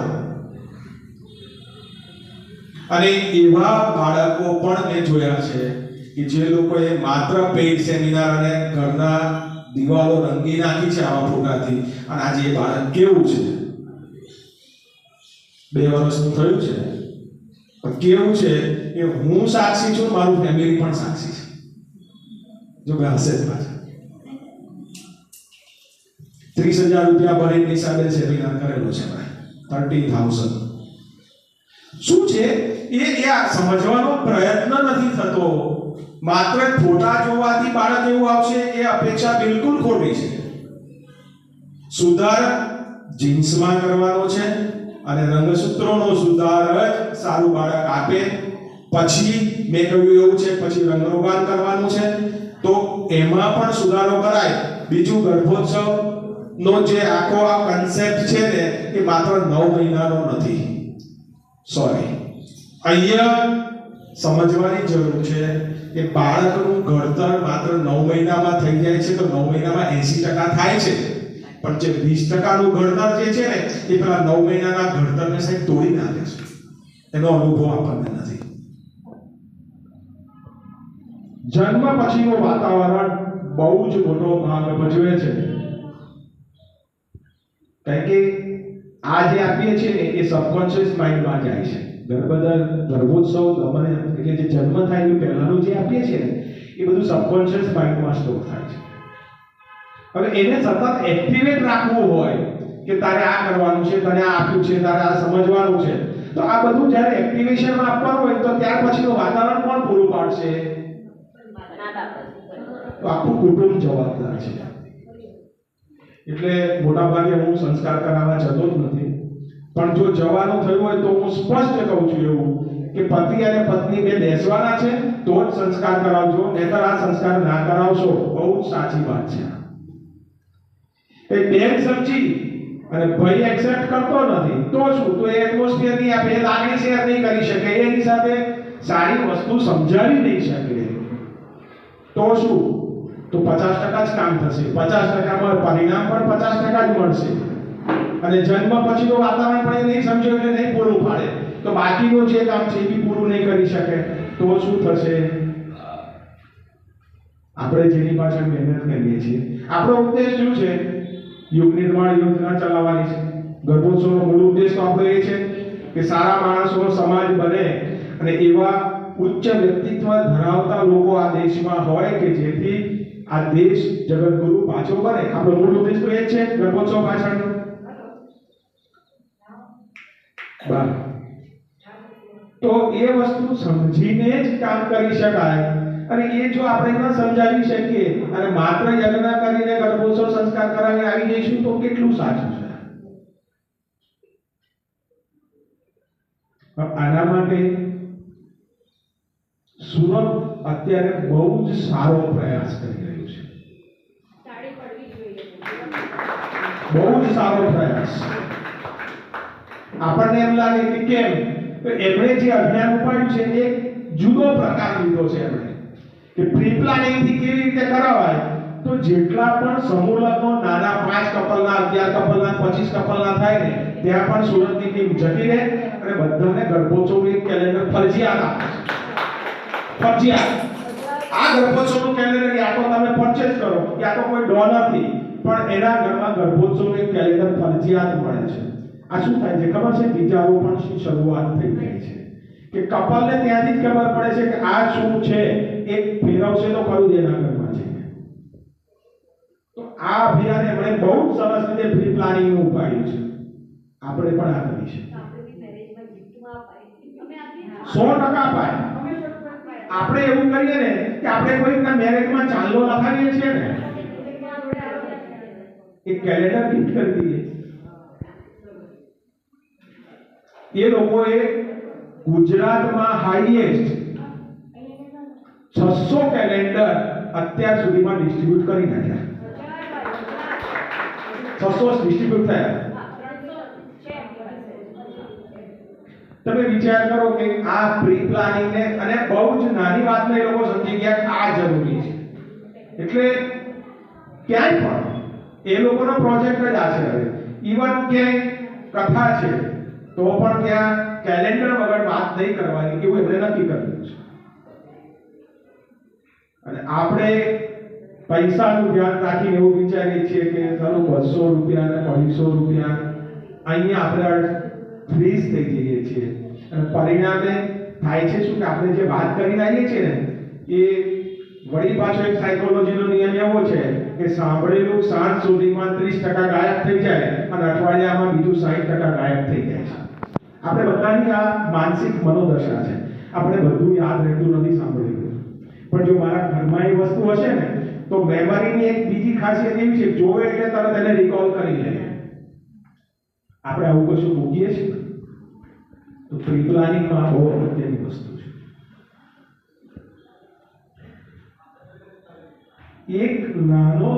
[SPEAKER 1] અને એવા બાળકો પણ મેં જોયા છે કે જે લોકોએ માત્ર પેઇડ સેમિનાર અને ઘરના દિવાલો રંગી નાખી છે આવા ફોટાથી અને આજે એ બાળક કેવું છે, 2 વર્ષનું થયું છે પણ કેવું છે એ હું સાક્ષી છું, મારું ફેમિલી પણ સાક્ષી છે. જો કે હશે જ પાછા 30,000 રૂપિયા ભરીને નિશાબેન સેમિનાર કરેલો છે ભાઈ, 30,000. શું છે એ આ સમજવાનો પ્રયત્ન નથી થતો. માત્ર ફોટા જોવાથી બાળક એવું આવશે એ અપેક્ષા બિલકુલ ખોટી છે. સુધાર જીન્સમાં કરવાનો છે અને રંગસૂત્રોનો સુધાર જ સારું બાળક આપે. પછી મેં કહ્યું એવું છે પછી રંગરોગાન કરવાનું છે તો એમાં પણ સુધારો કરાય. બીજું ગર્ભોત્સવ નો જે આખો આ કન્સેપ્ટ છે ને એ માત્ર 9 મહિનાનો નથી. સોરી, અહીંયા સમજવાની જરૂર છે કે બાળકનું ઘડતર માત્ર 9 મહિનામાં થઈ જાય છે તો 9 મહિનામાં 80% થાય છે, પણ જે 20%નું ઘડતર જે છે ને એ પેલા 9 મહિનાના ઘડતરને સાહેબ તોડી નાખે છે. એનો અનુભવ આપણને નથી. જન્મ પછીનું વાતાવરણ બહુ જ મોટો ભાગ ભજવે છે, કારણ કે આ જે આપીએ છીએ ને એ સબકોન્શિયસ માઇન્ડમાં જાય છે. ગર્ભોત્સવ ગમન એટલે જે જન્મ થાય એ પહેલાનું જે આપીએ છીએ ને એ બધું સબકોન્શિયસ માઇન્ડમાં સ્ટોર થાય છે. હવે એને સતત એક્ટિવેટ રાખવું હોય કે તારે આ કરવાનું છે, તને આ આપ્યું છે, તારે આ સમજવાનું છે, તો આ બધું જ્યારે એક્ટિવેશનમાં આપવાનું હોય તો ત્યાર પછીનું વાતાવરણ કોણ પૂરું પાડશે? તો આખું કુટુંબ જવાબદાર છે. એટલે મોટા ભાગે હું સંસ્કાર કરાવવા જતો જ નથી, પણ જો જવાનું થયું હોય તો હું સ્પષ્ટ કહું છું એવું કે પતિ અને પત્ની બે બેસવાના છે તો જ સંસ્કાર કરાવજો, નહીંતર આ સંસ્કાર ના કરાવશો. બહુ જ સાચી વાત છે. એ બેન સમજી અને ભાઈ એક્સેપ્ટ કરતો નથી તો શું? તો એ એટમોસ્ફિયર ની આપણે લાગણી શેર નહીં કરી શકે, એની સાથે સારી વસ્તુ સમજાવી નહીં શકે તો શું? તો 50% જ કામ થશે. 50%માં પરિણામ પણ 50% જ મળશે. અને જન્મ પછીનું વાતાવરણ પણ એ નહીં સમજ્યો એટલે નહીં પૂરું પાડે તો બાકીનું જે કામ છે એ બી પૂરું નહીં કરી શકે તો શું થશે? આપણે જેની પાછળ મહેનત કરીએ છીએ, આપણો ઉદ્દેશ શું છે? યુગ નિર્માણ યોજના ચલાવવાની છે. ગર્ભોત્સવનો મૂળ ઉદ્દેશ તો આપણો એ છે કે સારા માણસોનો સમાજ બને અને એવા ઉચ્ચ વ્યક્તિત્વ ધરાવતા લોકો આ દેશમાં હોય કે જેથી આ દેશ જગતગુરુ પાછો બને. આપણો મૂળ ઉદ્દેશ તો એ જ છે ગર્ભોત્સવ પાછળનો. તો એ વસ્તુ સમજીને જ કામ કરી શકાય. અને એ જો આપણે ન સમજાવી શકીએ અને માત્ર યજ્ઞ કરીને ગર્ભોત્સવ સંસ્કાર કરાવીને આવી જઈશું તો કેટલું સાચું છે? આના માટે સુરત અત્યારે બહુ જ સારો પ્રયાસ કરી રહ્યું છે. બહુ જ સારો પ્રયાસ. આપણને એમ લાગે કે કેમ? તો એમણે જે અભિયાન ઉપાડ્યું છે એક જુદો પ્રકાર લીધો છે એમણે કે પ્રી પ્લાનિંગ થી કેવી રીતે કરાવાય. તો જેટલા પણ સમૂહ લગ્નો નાના 5 કપલના, 11 કપલના, 25 કપલના થાય ને ત્યાં પણ સુરતની ટીમ જતી રહે અને બધાને ગર્ભોત્સવ એક કેલેન્ડર ફરજિયાત આપે. ફરજિયાત. આ ગર્ભોત્સવનું કેલેન્ડર યા તો તમે પરચેઝ કરો યા તો કોઈ ડોનરથી, પણ એના ઘરમાં ગર્ભોત્સવ એક કેલેન્ડર ફરજિયાત મળે છે. આ શું થાય છે ખબર છે? બીજારોપણની શરૂઆત થઈ ગઈ છે કે કપલને ત્યાંથી જ ખબર પડે છે કે આ શું છે. એક ફેરવશે તો ખરું જ એના ઘરમાં છે. તો આ અભિયાન એમણે બહુ જ સરસ રીતે પ્રી પ્લાનિંગ ઉપાડ્યું છે. આપણે પણ આ કરીશું. 100% અપાય. આપણે એવું કરીએ ને કે આપણે કોઈકના મેરેજમાં ચાંદલો લખાવીએ છીએ ને, એક કેલેન્ડર ગિફ્ટ કરી દઈએ. એ લોકોએ ગુજરાતમાં હાઈએસ્ટ 600 કેલેન્ડર અત્યાર સુધીમાં ડિસ્ટ્રીબ્યુટ કરી નાખ્યા. 600 ડિસ્ટ્રીબ્યુટ થયા. તમે વિચાર કરો કે આ પ્રી પ્લાનિંગ ને અને બહુ જ નાની વાતને એ લોકો સમજી ગયા કે આ જરૂરી છે. એટલે ક્યાંય પણ એ લોકોનો પ્રોજેક્ટ જ આ છે. હવે ઈવન ક્યાંય કથા છે તો પણ ત્યાં કેલેન્ડર વગર વાત નહીં કરવાની એવું એમણે નક્કી કર્યું છે. અને આપણે પૈસાનું ધ્યાન રાખીને એવું વિચારીએ છીએ કે ચાલો 200 રૂપિયા અને 250 રૂપિયા અહીંયા આપણે ફ્રીઝ થઈ જઈએ છીએ અને પરિણામે થાય છે શું કે આપણે જે વાત કરીને આવીએ છીએ ને એ વળી પાછો એક સાયકોલોજીનો નિયમ એવો છે કે સાંભળેલું સાંજ સુધીમાં 30% ગાયબ થઈ જાય અને અઠવાડિયામાં બીજું 60% ગાયબ થઈ જાય છે. આપણે બધાની આ માનસિક મનોદશા છે. આપણે બધું યાદ રહેતું નથી સાંભળેલું. પણ જો મારા ઘરમાં એ વસ્તુ હશે ને તો મેમરીની એક બીજી ખાસિયત એવી છે જોવે એટલે તરત એને રિકોલ કરી લે. આપણે આવું કશું મૂકીએ છીએ તો પ્રી પ્લાનિંગમાં બહુ અગત્યની વસ્તુ છે. એક નાનો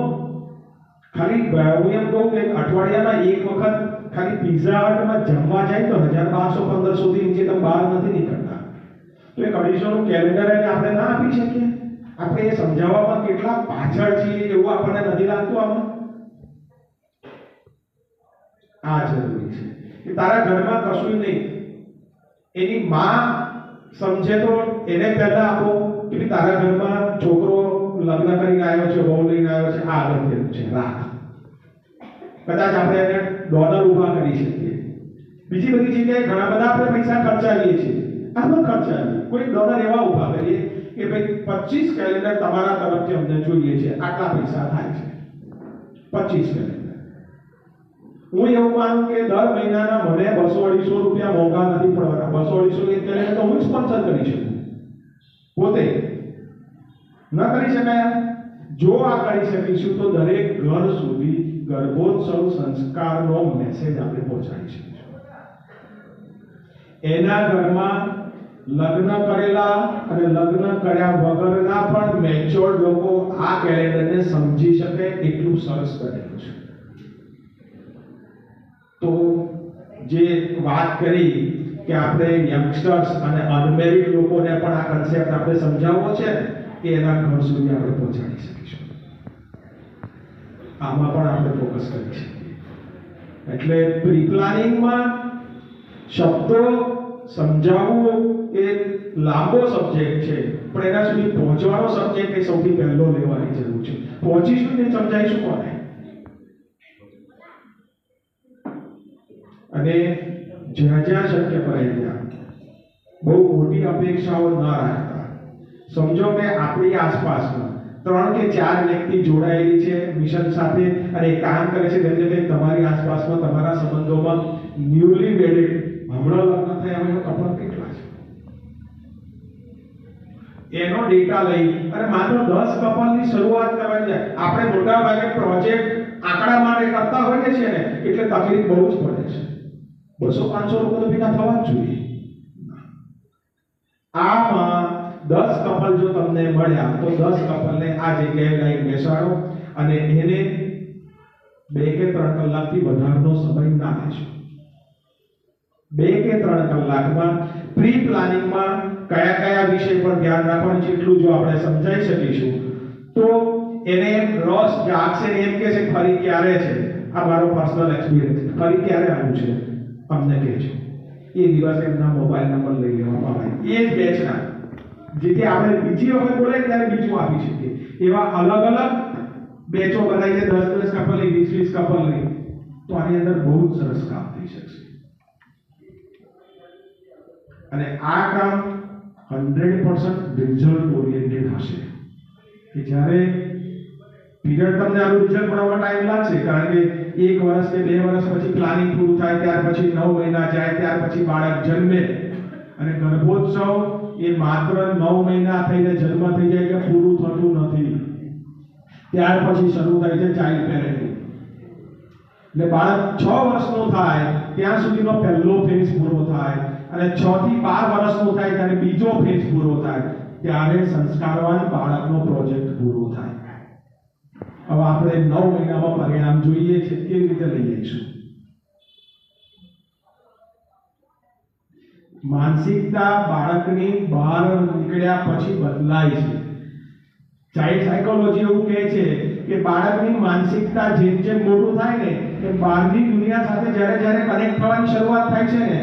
[SPEAKER 1] ખાલી હું એમ કહું કે અઠવાડિયામાં એક વખત ખાલી પિઝા હટમાં જમવા જાય તો 1200-1500 સુધી નીચે તમે બહાર નથી નીકળતા. તો એક 250નું કેલેન્ડર એને આપણે ના આપી શકીએ? આપણે એ સમજાવવામાં કેટલા પાછળ છીએ એવું આપણને નથી લાગતું? આમાં આ જરૂરી છે કે તારા ઘરમાં કશું નહીં, એની માં સમજે તો એને પહેલા આપો કે તારા ઘરમાં છોકરો લગ્ન કરીને આવ્યો છે, બહુ લઈને આવ્યો છે, આ અગત્યનું છે, રાખ. કદાચ આપણે એને ડોલર ઊભા કરી શકીએ. બીજી બધી જગ્યાએ ઘણા બધા આપણે પૈસા ખર્ચાવીએ છીએ. આમાં ખર્ચાવીએ કોઈ ડોલર એવા ઊભા કરીએ કે ભાઈ 25 કેલેન્ડર તમારા તરફથી અમને જોઈએ છે, આટલા પૈસા થાય છે. 25 કેલેન્ડર. હું એવું માનું કે દર મહિનાના મને 200-250 રૂપિયા મોંઘા નથી પડવાના. 200-250 એક કેલેન્ડર તો હું સ્પોન્સર કરી શકું પોતે. ન કરી શકાય? જો આ કરી શકીશું તો દરેક ઘર સુધી ગર્ભોત્સવ સંસ્કારનો મેસેજ આપણે પહોંચાડી શકીશું. એના ઘરમાં લગ્ન કરેલા અને લગ્ન કર્યા વગરના પણ મેચ્યોર્ડ લોકો આ કેલેન્ડરને સમજી શકે એટલું સરસ કરેલું છે. તો જે વાત કરી કે આપણે યંગસ્ટર્સ અને અનમેરિડ લોકોને પણ આ કન્સેપ્ટ આપણે સમજાવવો છે કે એના ઘર સુધી આપણે પહોંચાડી શકીશું. આમાં પણ આપણે ફોકસ કરી શકીએ. એટલે પ્રી પ્લાનિંગમાં શબ્દો સમજાવવું એ લાંબો સબ્જેક્ટ છે, પણ એના સુધી પહોંચવાનો સબ્જેક્ટ એ સૌથી પહેલો લેવાની જરૂર છે. પહોંચીશું ને સમજાઈશું કોને? અને જ્યાં જ્યાં શક્ય પડે ત્યાં બહુ મોટી અપેક્ષાઓ ન રાખતા. સમજો કે આપણી આસપાસમાં 3 કે 4 વ્યક્તિ જોડાયેલી છે મિશન સાથે અને કામ કરે છે. એટલે તમારી આસપાસમાં તમારા સંબંધોમાં ન્યૂલી વેડેડ હમણાં લગ્ન થયા હોય કપલ કેટલા છે? એનો ડેટા લઈ અને માત્ર 10 કપલની શરૂઆત કરવાની છે. આપણે મોટા ભાગે પ્રોજેક્ટ આંકડા માટે કરતા હોઈએ છીએ ને, એટલે તકલીફ બહુ જ પડે છે. 200-500 લોકો તો ભેગા થવા જ જોઈએ. આમાં 10 કપલ જો તમને મળ્યા તો 10 કપલને આ જગ્યાએ લઈ બેસાડો અને એને 2 કે 3 કલાકથી વધારનો સમય ના લેશો. 2 કે 3 કલાકમાં પ્રી પ્લાનિંગમાં કયા કયા વિષય પર ધ્યાન રાખવાનું જેટલું જો આપણે સમજાઈ શકીશું તો એને રસ જાગશે. એમ કે છે ફરી ક્યારે છે? આ મારો પર્સનલ એક્સપિરિયન્સ. ફરી ક્યારે આવ્યું છે અમને કહેજો. એ દિવસે એમના મોબાઈલ નંબર લઈ લેવામાં આવે. એ જ બેચના જેથી આપણે બીજી વખત બોલાય ત્યારે બીજું આપી શકીએ. એવા અલગ અલગ બેચો બનાવીને 10-10 કપલ ની 20-20 કપલ ની તો આની અંદર બહુ જ સરસ કામ થઈ શકશે. અને આ કામ 100% રિઝલ્ટ ઓરિએન્ટેડ હશે કે જ્યારે પીરિયડ તમને આનું રિઝલ્ટ બનાવવા ટાઈમ લાગશે, કારણ કે 1 વર્ષ કે 2 વર્ષ પછી પ્લાનિંગ પૂરું થાય, ત્યાર પછી 9 મહિના જાય, ત્યાર પછી બાળક જન્મે અને ગર્ભોત્સવ એ માત્ર 9 મહિના થઈને જન્મ થઈ જાય કે પૂરું થતું નથી. ત્યાર પછી શરૂ થાય છે ચાઇલ્ડ પેરેન્ટિંગ. એટલે બાળક 6 વર્ષનું થાય ત્યાં સુધીનો પહેલો ફેઝ પૂરો થાય અને 6 થી 12 વર્ષનું થાય ત્યારે બીજો ફેઝ પૂરો થાય, ત્યારે સંસ્કારવાન બાળકનો પ્રોજેક્ટ પૂરો થાય. હવે આપણે 9 મહિનામાં પરિણામ જોઈએ છે, કેવી રીતે લઈ જઈશું? માનસિકતા બાળકની બહાર નીકળ્યા પછી બદલાય છે. ચાઇલ્ડ સાયકોલોજી એવું કહે છે કે બાળકની માનસિકતા જેમ જેમ મોટું થાય ને એમ બહારની દુનિયા સાથે જ્યારે જ્યારે કનેક્ટ થવાની શરૂઆત થાય છે ને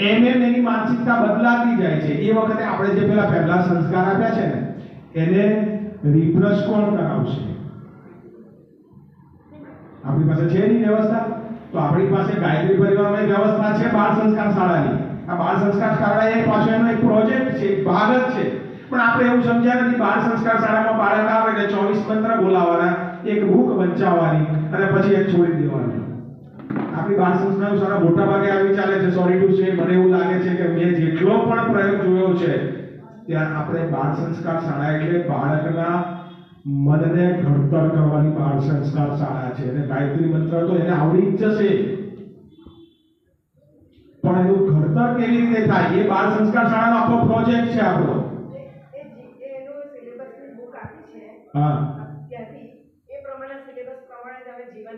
[SPEAKER 1] એમ એની માનસિકતા બદલાતી જાય છે. એ વખતે આપણે જે પહેલા સંસ્કાર આપ્યા છે ને એને રિફ્રેશ કોણ કરાવશે? આપણી પાસે છે ની વ્યવસ્થા? તો આપણી પાસે ગાયત્રી પરિવારમાં વ્યવસ્થા છે બાળ સંસ્કાર શાળાની. આ બાળ સંસ્કાર શાળા એ પાછળનો એક પ્રોજેક્ટ છે, એક ભાગ જ છે. પણ આપણે એવું સમજ્યા નથી. બાળ સંસ્કાર શાળામાં બાળક આવે એટલે 24 મંત્ર બોલાવવાના, એક બુક વંચાવવાની અને પછી એ છોડી દેવાની. આપણી બાળ સંસ્કાર શાળા મોટા ભાગે આવી ચાલે છે. સોરી ટુ સે, મને એવું લાગે છે કે મેં જેટલો પણ પ્રયોગ જોયો છે ત્યાં આપણે બાળ સંસ્કાર શાળા એટલે બાળકના મનને ઘડતર કરવાની બાળ સંસ્કાર શાળા છે. અને ગાયત્રી મંત્ર તો એને આવડી જ જશે, પણ એનું ઘડતર કેવી રીતે થાય એ બાળ સંસ્કાર શાળાનો આખો પ્રોજેક્ટ છે આપણો.
[SPEAKER 2] એનો સિલેબસની બુક આપી છે.
[SPEAKER 1] હા,
[SPEAKER 2] ત્યાંથી એ પ્રમાણે સિલેબસ પ્રમાણે તમે જીવન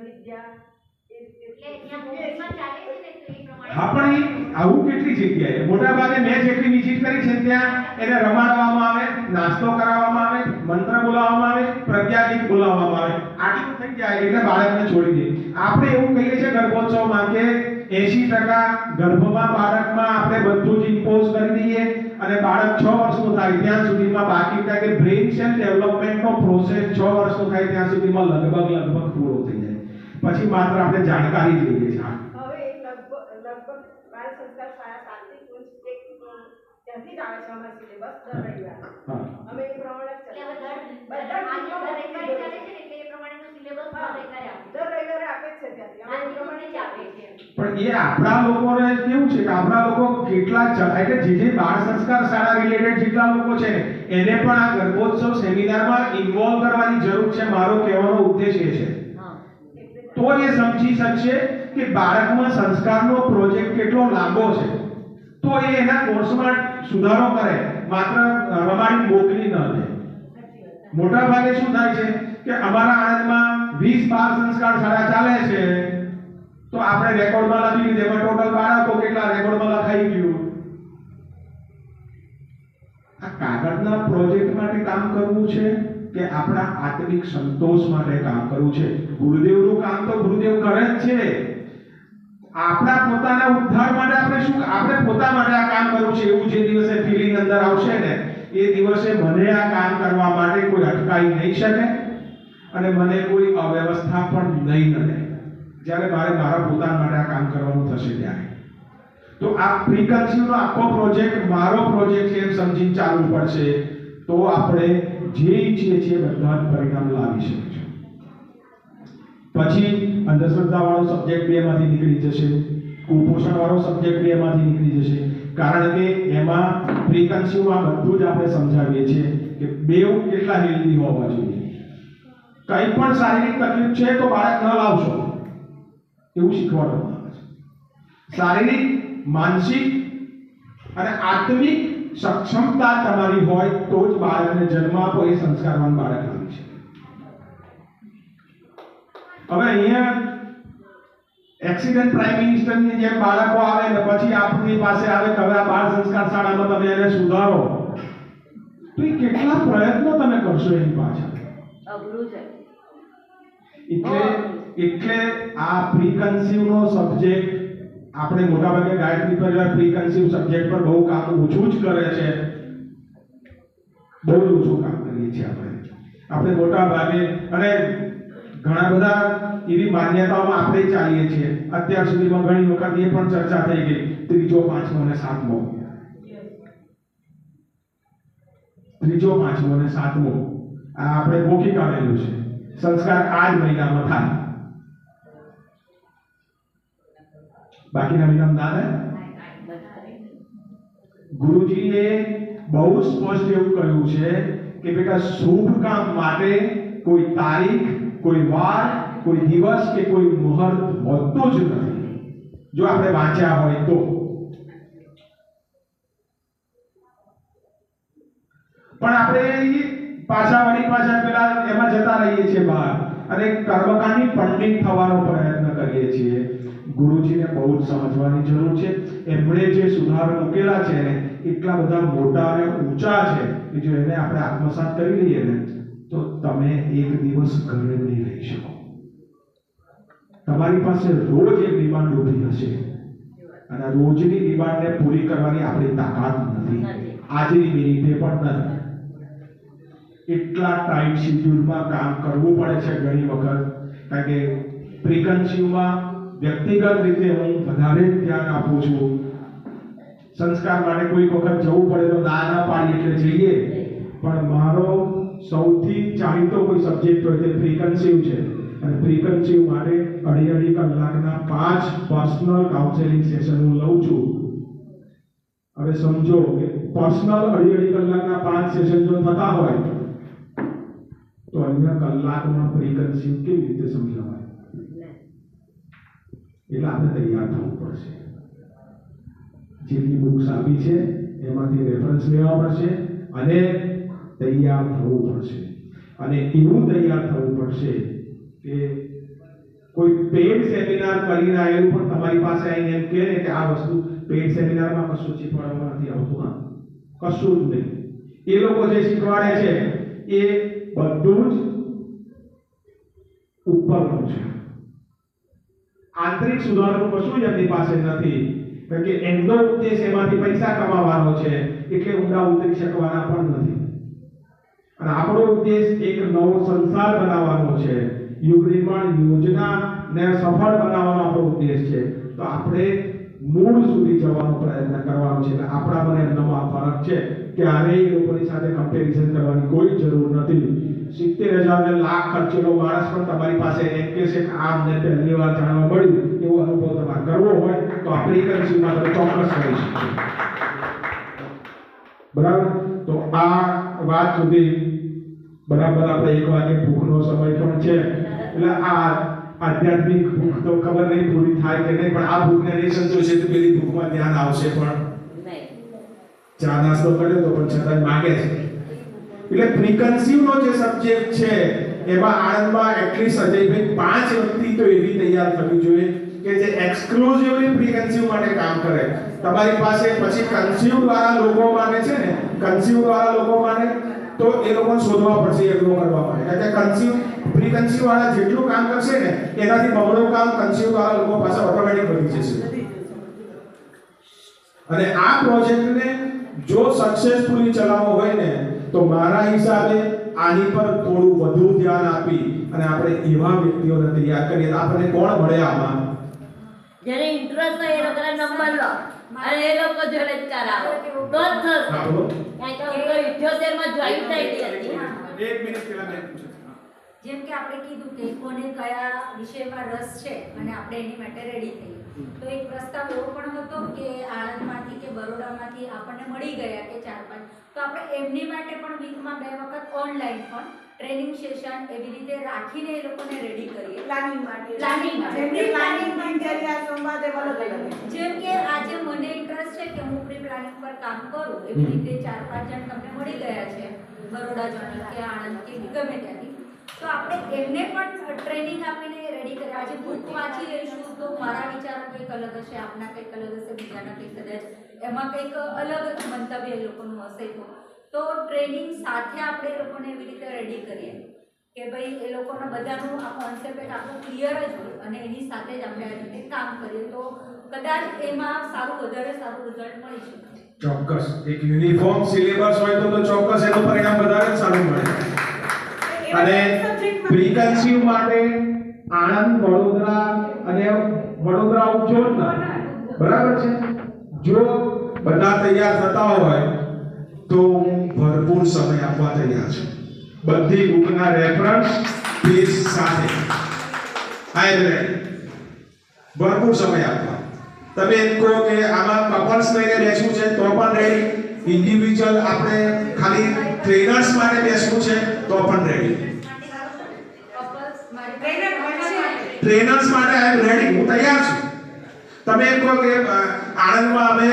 [SPEAKER 1] હા, પણ આવું કેટલી જગ્યાએ મોટા ભાગે મેં જેટલી વિઝિટ કરી છે ત્યાં એને રમાડવામાં આવે, નાસ્તો કરાવવામાં આવે, મંત્ર બોલાવવામાં આવે, પ્રજ્ઞા ગીત બોલાવવામાં આવે, આટલું થઈ જાય એટલે બાળકને છોડી દે. આપણે એવું કહીએ છીએ ગર્ભોત્સવમાં કે 80% ગર્ભમાં બાળકમાં આપણે બધું જ ઇમ્પોઝ કરી દઈએ અને બાળક 6 વર્ષનું થાય ત્યાં સુધીમાં બાકી કારણ કે બ્રેઇન સેલ ડેવલપમેન્ટનો પ્રોસેસ 6 વર્ષનું થાય ત્યાં સુધીમાં લગભગ પૂરો થઈ જાય. પછી માત્ર આપણે જાણકારી જ લઈએ છીએ.
[SPEAKER 2] હવે લગભગ બાળ સંસ્કાર શાળા સાત્વિક ઉચ્ચ એક ત્યાંથી જ આવે છે અમારા સિલેબસ દર રવિવારે. અમે એ પ્રમાણે બધા દર રવિવારે આપે જ છે ત્યાંથી અમે એ પ્રમાણે જ આપે છે.
[SPEAKER 1] પણ એ આપણા લોકોને કેવું છે કે આપણા લોકો કેટલા એટલે જે બાળ સંસ્કાર શાળા રિલેટેડ જેટલા લોકો છે એને પણ આ ગર્ભોત્સવ સેમિનારમાં ઇન્વોલ્વ કરવાની જરૂર છે. મારો કહેવાનો ઉદ્દેશ એ છે તો એ સમજી શકશે કે બાળકમાં સંસ્કારનો પ્રોજેક્ટ કેટલો લાંબો છે. તો એ એના કોર્સમાં સુધારો કરે, માત્ર રમાડી મોકલી ન દે. મોટા ભાગે શું થાય છે કે અમારા આણંદમાં 20 બાળ સંસ્કાર શાળા ચાલે છે તો આપણે રેકોર્ડમાં લખી લીધે એમાં ટોટલ બાળકો કેટલા રેકોર્ડમાં લખાઈ ગયું. આ કાગળના પ્રોજેક્ટ માટે કામ કરવું છે કે આપણા આત્મિક સંતોષ માટે કામ કરવું છે? ગુરુદેવનું કામ તો ગુરુદેવ કરે જ છે. આપણા પોતાના ઉદ્ધાર માટે આપણે પોતા માટે આ કામ કરવું છે. એવું જે દિવસે ફીલિંગ અંદર આવશે ને એ દિવસે મને આ કામ કરવા માટે કોઈ અટકાઈ નહીં શકે અને મને કોઈ અવ્યવસ્થા પણ નહીં નડે જ્યારે મારા પોતાના માટે આ કામ કરવાનું થશે ત્યારે. તો આ પ્રીકન્સીવનો આખો પ્રોજેક્ટ મારો પ્રોજેક્ટ છે એમ સમજીને ચાલવું પડશે તો આપણે જે ઈચ્છીએ છીએ બધા જ પરિણામ લાવી શકીશું. પછી અંધશ્રદ્ધા વાળો સબ્જેક્ટ 2 માંથી નીકળી જશે, કુપોષણ વાળો સબ્જેક્ટ 2 માંથી નીકળી જશે, કારણ કે એમાં પ્રીકન્સીવમાં બધું જ આપણે સમજાવીએ છીએ કે બેવ કેટલા હેલ્ધી હોવા જોઈએ. કંઈ પણ શારીરિક તકલીફ છે તો બાળક ન લાવશો એવું શીખવાડવામાં આવે છે. શારીરિક, માનસિક અને આત્મિક સક્ષમતા તમારી હોય તો જ બાળકને જન્મ આપો એ સંસ્કારવાન બાળક લાવી શકે. હવે અહીંયા એક્સિડન્ટ પ્રાઇમ મિનિસ્ટરની જેમ બાળકો આવે ને પછી આપણી પાસે આવે કે હવે આ બાળ સંસ્કાર શાળામાં તમે એને સુધારો, તો એ કેટલા પ્રયત્નો તમે કરશો એની પાછળ?
[SPEAKER 2] અઘરું છે.
[SPEAKER 1] એટલે આ પ્રીકન્સીવનો સબ્જેક્ટ આપણે મોટાભાગે ગાયત્રી પરિવાર પ્રીકન્સીવ સબ્જેક્ટ પર બહુ કામ ઓછું જ કરે છે. બહુ ઓછું કામ કરીએ છીએ આપણે મોટા ભાગે અને ઘણા બધા એવી માન્યતાઓમાં આપણે ચાલીએ છીએ. અત્યાર સુધીમાં ઘણી વખત એ પણ ચર્ચા થઈ ગઈ 3જો, 5મો અને 7મો. 3જો, 5મો અને 7મો આ આપણે ગોખી કાઢેલું છે. સંસ્કાર આ જ મહિનામાં થાય, બાકીના મહિનામાં ના થાય. ગુરુજીએ બહુ સ્પષ્ટ એવું કહ્યું છે કે બેટા શુભ કામ માટે કોઈ તારીખ, કોઈ વાર, કોઈ દિવસ કે કોઈ મુહૂર્ત હોતું જ નથી જો આપણે વાંચ્યા હોય તો. પણ આપણે પાછા પેલા એમાં જતા રહીએ છીએ બહાર અને કર્મકાંડની પંડિત થવાનો પ્રયત્ન કરીએ છીએ. ગુરુજીને બહુ જ સમજવાની જરૂર છે. એમણે જે સુધાર મૂકેલા છે ને એટલા બધા મોટા અને ઊંચા છે કે જો એને આપણે આત્મસાત કરી લઈએ ને તો તમે એક દિવસ ઘરે નહીં રહી શકો. તમારી પાસે રોજ એક ડિમાન્ડ ઊભી હશે અને રોજની ડિમાન્ડને પૂરી કરવાની આપણી તાકાત નથી, આજની મિનિટે પણ નથી. એટલા ટાઈટ શેડ્યુલમાં કામ કરવું પડે છે ઘણી વખત, કારણ કે પ્રીકન્સીવમાં વ્યક્તિગત રીતે હું વધારે ધ્યાન આપું છું. સંસ્કાર માટે કોઈ વખત જવું પડે તો ના પાડી એટલે જઈએ, પણ મારો સૌથી જાણીતો કોઈ સબ્જેક્ટ હોય તે પ્રીકન્સીવ છે અને પ્રીકન્સીવ માટે 2.5 કલાકના 5 પર્સનલ કાઉન્સેલિંગ સેશન હું લઉં છું. હવે સમજો કે પર્સનલ 2.5 કલાકના 5 સેશન જો થતા હોય તો અહીંયા કલાકમાં પ્રીકન્સીવ કેવી રીતે સમજાવાય? એટલે આપણે તૈયાર થવું પડશે. જેટલી બુક્સ આપી છે એમાંથી રેફરન્સ લેવા પડશે અને તૈયાર થવું પડશે. અને એવું તૈયાર થવું પડશે કે કોઈ પેડ સેમિનાર કરીને આવેલું પણ તમારી પાસે આવીને એમ કહે ને કે આ વસ્તુ પેડ સેમિનારમાં કશું શીખવાડવામાં નથી આવતું, હા, કશું જ નહીં. એ લોકો જે શીખવાડે છે એ બધું જ ઉપરનું છે. આંતરિક સુધારણનું કશું જ એમની પાસે નથી, કારણ કે એમનો ઉદ્દેશ એમાંથી પૈસા કમાવાનો છે, એટલે ઊંડા ઉતરી શકવાના પણ નથી. અને આપણો ઉદ્દેશ એક નવો સંસાર બનાવવાનો છે, યુગ નિર્માણ યોજના ને સફળ બનાવવાનો આપણો ઉદ્દેશ છે. તો આપણે મૂળ સુધી જવાનો પ્રયત્ન કરવાનો છે. એટલે આપણા મને એમનામાં ફરક છે. ક્યારેય એ લોકોની સાથે કમ્પેરિઝન કરવાની કોઈ જરૂર નથી. 70,000 ને લાખ ખર્ચેલો માણસ પણ તમારી પાસે એમ કે છે કે આ અમને પહેલી વાર જાણવા મળ્યું, એવો અનુભવ તમારે કરવો હોય તો આ ફ્રીક્વન્સીમાં તમે ચોક્કસ કરી શકો. બરાબર? તો આ વાત સુધી બરાબર આપણે 1 વાગે ભૂખનો સમય પણ છે, એટલે આ આધ્યાત્મિક ભૂખ તો ખબર નહીં પૂરી થાય કે નહીં, પણ આ ભૂખને નહીં સંતોષે તો પેલી ભૂખમાં ધ્યાન આવશે પણ ચા નાસ્તો કર્યો તો પણ છતાં માંગે છે. એટલે ફ્રીક્વન્સીનો જે સબ્જેક્ટ છે એમાં આણંદમાં એટલીસ્ટ અજયભાઈ 5 વ્યક્તિ તો એવી તૈયાર થવી જોઈએ કે જે એક્સક્લુઝિવલી ફ્રીક્વન્સી માટે કામ કરે. તમારી પાસે પછી કન્સ્યુમ વાળા લોકો માટે છે ને, કન્સ્યુમ વાળા લોકો માટે તો એ લોકોને શોધવા પડશે એટલું કરવા માટે, કારણ કે કન્સ્યુમ ફ્રીક્વન્સી વાળા જેટલું કામ કરશે ને એનાથી બમણું કામ કન્સ્યુમ વાળા લોકો પાસે ઓટોમેટિક વધી જશે. અને આ પ્રોજેક્ટને જો સક્સેસફુલી ચલાવવો હોય ને તો મારા હિસાબે આની પર થોડું વધુ ધ્યાન આપી અને આપણે એવા વ્યક્તિઓને તૈયાર કરીએ તો આપણને કોણ મળે આમાં?
[SPEAKER 3] જેને ઇન્ટરેસ્ટ હોય એ લોકોના નંબર લો અને એ લોકો જોડે જ કરાવો તો જ થશે. કારણ કે 78 માં જોઈન થઈ હતી.
[SPEAKER 1] 1 મિનિટ પહેલા મેં પૂછ્યું
[SPEAKER 4] જેમ કે આપણે કીધું કે કોને કયા વિષયમાં રસ છે અને આપણે એની માટે રેડી થઈએ. તો એક પ્રસ્તાવ એવો પણ હતો કે આણંદમાંથી કે બરોડામાંથી આપણને મળી ગયા કે 4-5, તો આપણે એમની માટે પણ વીકમાં 2 વખત ઓનલાઈન પણ ટ્રેનિંગ સેશન એવી રીતે રાખીને એ લોકોને રેડી કરીએ.
[SPEAKER 2] પ્લાનિંગ માટે
[SPEAKER 4] જેમની
[SPEAKER 2] પ્લાનિંગ પણ જ્યારે આ સંવાદ એ અલગ અલગ.
[SPEAKER 4] જેમ કે આજે મને ઇન્ટરેસ્ટ છે કે હું પ્રી પ્લાનિંગ પર કામ કરું, એવી રીતે 4-5 જણ તમને મળી ગયા છે બરોડા જણ કે આણંદ કે ગમે ત્યાંથી, તો આપણે એમને પણ ટ્રેનિંગ આપીને રેડી કરે. આજે બુક વાંચી લઈશું તો મારા વિચારો કંઈક અલગ હશે, આપના કંઈક અલગ હશે, બીજાના કંઈક કદાચ એમાં કંઈક અલગ મંતવ્ય એ લોકોનું હશે. તો ટ્રેનિંગ સાથે આપણે એ લોકોને એવી રીતે રેડી કરીએ કે ભાઈ એ લોકોના બધાનું આ કોન્સેપ્ટ એક આખો ક્લિયર જ હોય અને એની સાથે જ આપણે આ રીતે કામ કરીએ તો કદાચ એમાં વધારે સારું રિઝલ્ટ મળી શકે.
[SPEAKER 1] ચોક્કસ એક યુનિફોર્મ સિલેબસ હોય તો ચોક્કસ એનું પરિણામ વધારે સારું મળે. અને ફ્રીક્વન્સી માટે આણંદ, વડોદરા અને વડોદરા ઉપજોતના બરાબર છે. જો બધા તૈયાર થતા હોય તો ભરપૂર સમય આપવા તૈયાર છે. બધી બુકના રેફરન્સ પેજ સાથે આઈ એમ રેડી. ભરપૂર સમય આપવા. તમે એમ કહો કે આમાં કપલ્સ લઈને બેસવું છે તો પણ રેડી, ઇન્ડિવિજ્યુઅલ આપણે ખાલી ટ્રેનર્સ માટે બેસવું છે તો પણ રેડી. ટ્રેનર્સ માટે આઈ એમ રેડી, હું તૈયાર છું. તમે એમ કહો કે આણંદમાં અમે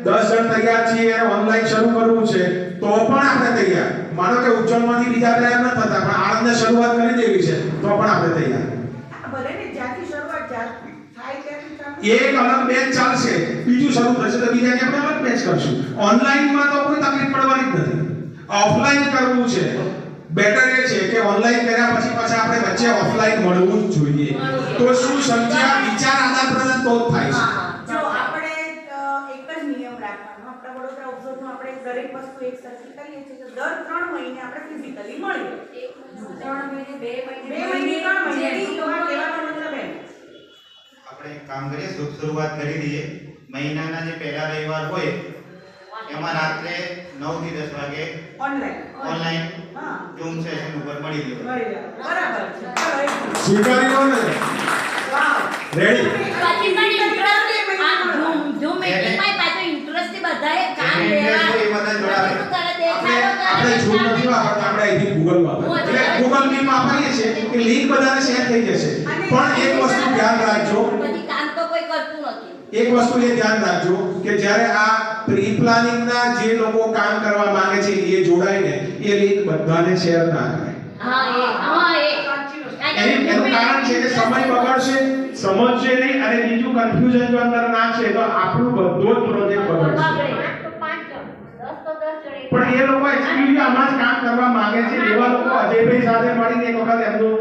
[SPEAKER 1] 10 જણ તૈયાર છીએ અને ઓનલાઈન શરૂ કરવું છે તો પણ આપણે તૈયાર. માનો કે ઉજ્જૈનમાંથી બીજા તૈયાર ન થતા પણ આણંદને શરૂઆત કરી દેવી છે તો પણ આપણે તૈયાર.
[SPEAKER 2] ભલે ને જ્યાંથી શરૂઆત થાય ત્યાંથી ચાલુ.
[SPEAKER 1] એક અલગ બેચ ચાલશે, બીજું શરૂ થશે તો બીજાની આપણે અલગ બેચ કરશું. ઓનલાઈનમાં તો કોઈ તકલીફ પડવાની જ નથી. ઓફલાઈન કરવું છે બેટર એ છે કે ઓનલાઈન કર્યા પછી પાછા આપણે વચ્ચે ઓફલાઈન મળવું જ જોઈએ. તો શું સમજ્યા? વિચાર આદાન પ્રદાન તો જ થાય છે.
[SPEAKER 2] જો આપણે એક જ નિયમ રાખવાનો, આપણા વડોદરા ઓબ્ઝર્વનું આપણે દરેક વસ્તુ એક સરખી કરીએ છીએ તો દર 3 મહિને આપણે ફિઝિકલી મળીએ.
[SPEAKER 4] 3 મહિને 2 મહિને
[SPEAKER 2] 2 મહિને 3 મહિને લોકોના કહેવાનો મતલબ એમ
[SPEAKER 5] આપણે એક કામ કરીએ, શરૂઆત કરી દઈએ. મહિનાના જે પહેલા રવિવાર હોય એમાં રાત્રે 9 થી 10 વાગે ઓનલાઈન ઝૂમ સેશન ઉપર મળી લેવું.
[SPEAKER 2] બરાબર છે. ચાલો એક
[SPEAKER 1] સ્વીકારી લો ને.
[SPEAKER 2] વાવ
[SPEAKER 1] રેડી.
[SPEAKER 3] પછી પણ ઇન્ટરેસ્ટ આ ઝૂમ મીટિંગમાં પાછો ઇન્ટરેસ્ટ બધાએ કામ લેવા
[SPEAKER 5] એ બધા જોડાવે.
[SPEAKER 1] આપણે ઝૂમ નથી વાપરતા, આપણે અહીંથી ગૂગલ વાપરીએ. એટલે ગૂગલ મીટ વાપરીએ છીએ કે લિંક બધાને શેર થઈ જશે. પણ એક વસ્તુ ધ્યાન રાખજો,
[SPEAKER 3] પછી કામ તો કોઈ કરતું નથી.
[SPEAKER 1] એક વસ્તુ એ ધ્યાન રાખજો કે જ્યારે આ પ્રી પ્લાનિંગના જે લોકો કામ કરવા માંગે છે એ જોડાય ને એ લિંક બધાને શેર ના કરે.
[SPEAKER 3] હા એ
[SPEAKER 1] એનું કારણ છે કે સમય બગડશે, સમજશે નહીં, અને બીજું કન્ફ્યુઝન જો અંદર નાખશે તો આપણું બધો જ પ્રોજેક્ટ બગડશે. પણ એ લોકો એક્ચ્યુઅલી આમાં જ કામ કરવા માંગે છે. એવા લોકો અજયભાઈ સાથે મળીને એક વખત એમનું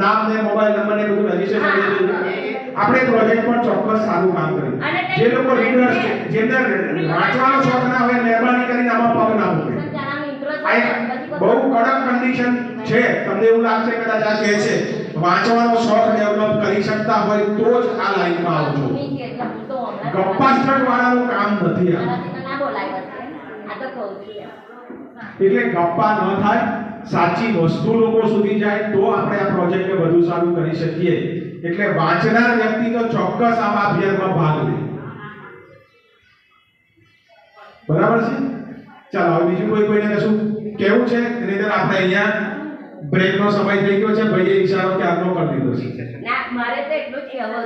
[SPEAKER 1] નામ ને મોબાઈલ નંબર ને બધું રજીસ્ટ્રેશન કરી દીધું. આપણે પ્રોજેક્ટ પર ચોક્કસ સારું કામ કર્યું. જે લોકો રીડર્સ છે, જેમને વાંચવાનો શોખ ના હોય, મહેરબાની કરીને આમાં પગ ના મૂકે. આ એક બહુ કડક કન્ડિશન છે. તમને એવું લાગશે કદાચ આ કહે છે વાંચવાનો શોખ ડેવલપ કરી શકતા હોય તો જ આ લાઈનમાં આવજો. ગપ્પાસ્ટક વાળાનું કામ નથી આ. એટલે ગપ્પા ન થાય, સાચી વસ્તુ લોકો સુધી જાય તો આપણે આ પ્રોજેક્ટને વધુ સારું કરી શકીએ. એટલે વાંચનાર વ્યક્તિ તો ચોક્કસ આ અભિયાનમાં ભાગ લે. બરાબર છે? ચાલો હવે બીજું કોઈને કશું કેવું છે? નહીંતર આપણે અહીંયા બ્રેકનો સમય થઈ ગયો છે. ભાઈએ ઈશારો ક્યારનો કરી દીધો છે.
[SPEAKER 3] ના, મારે તો એટલું જ કહેવું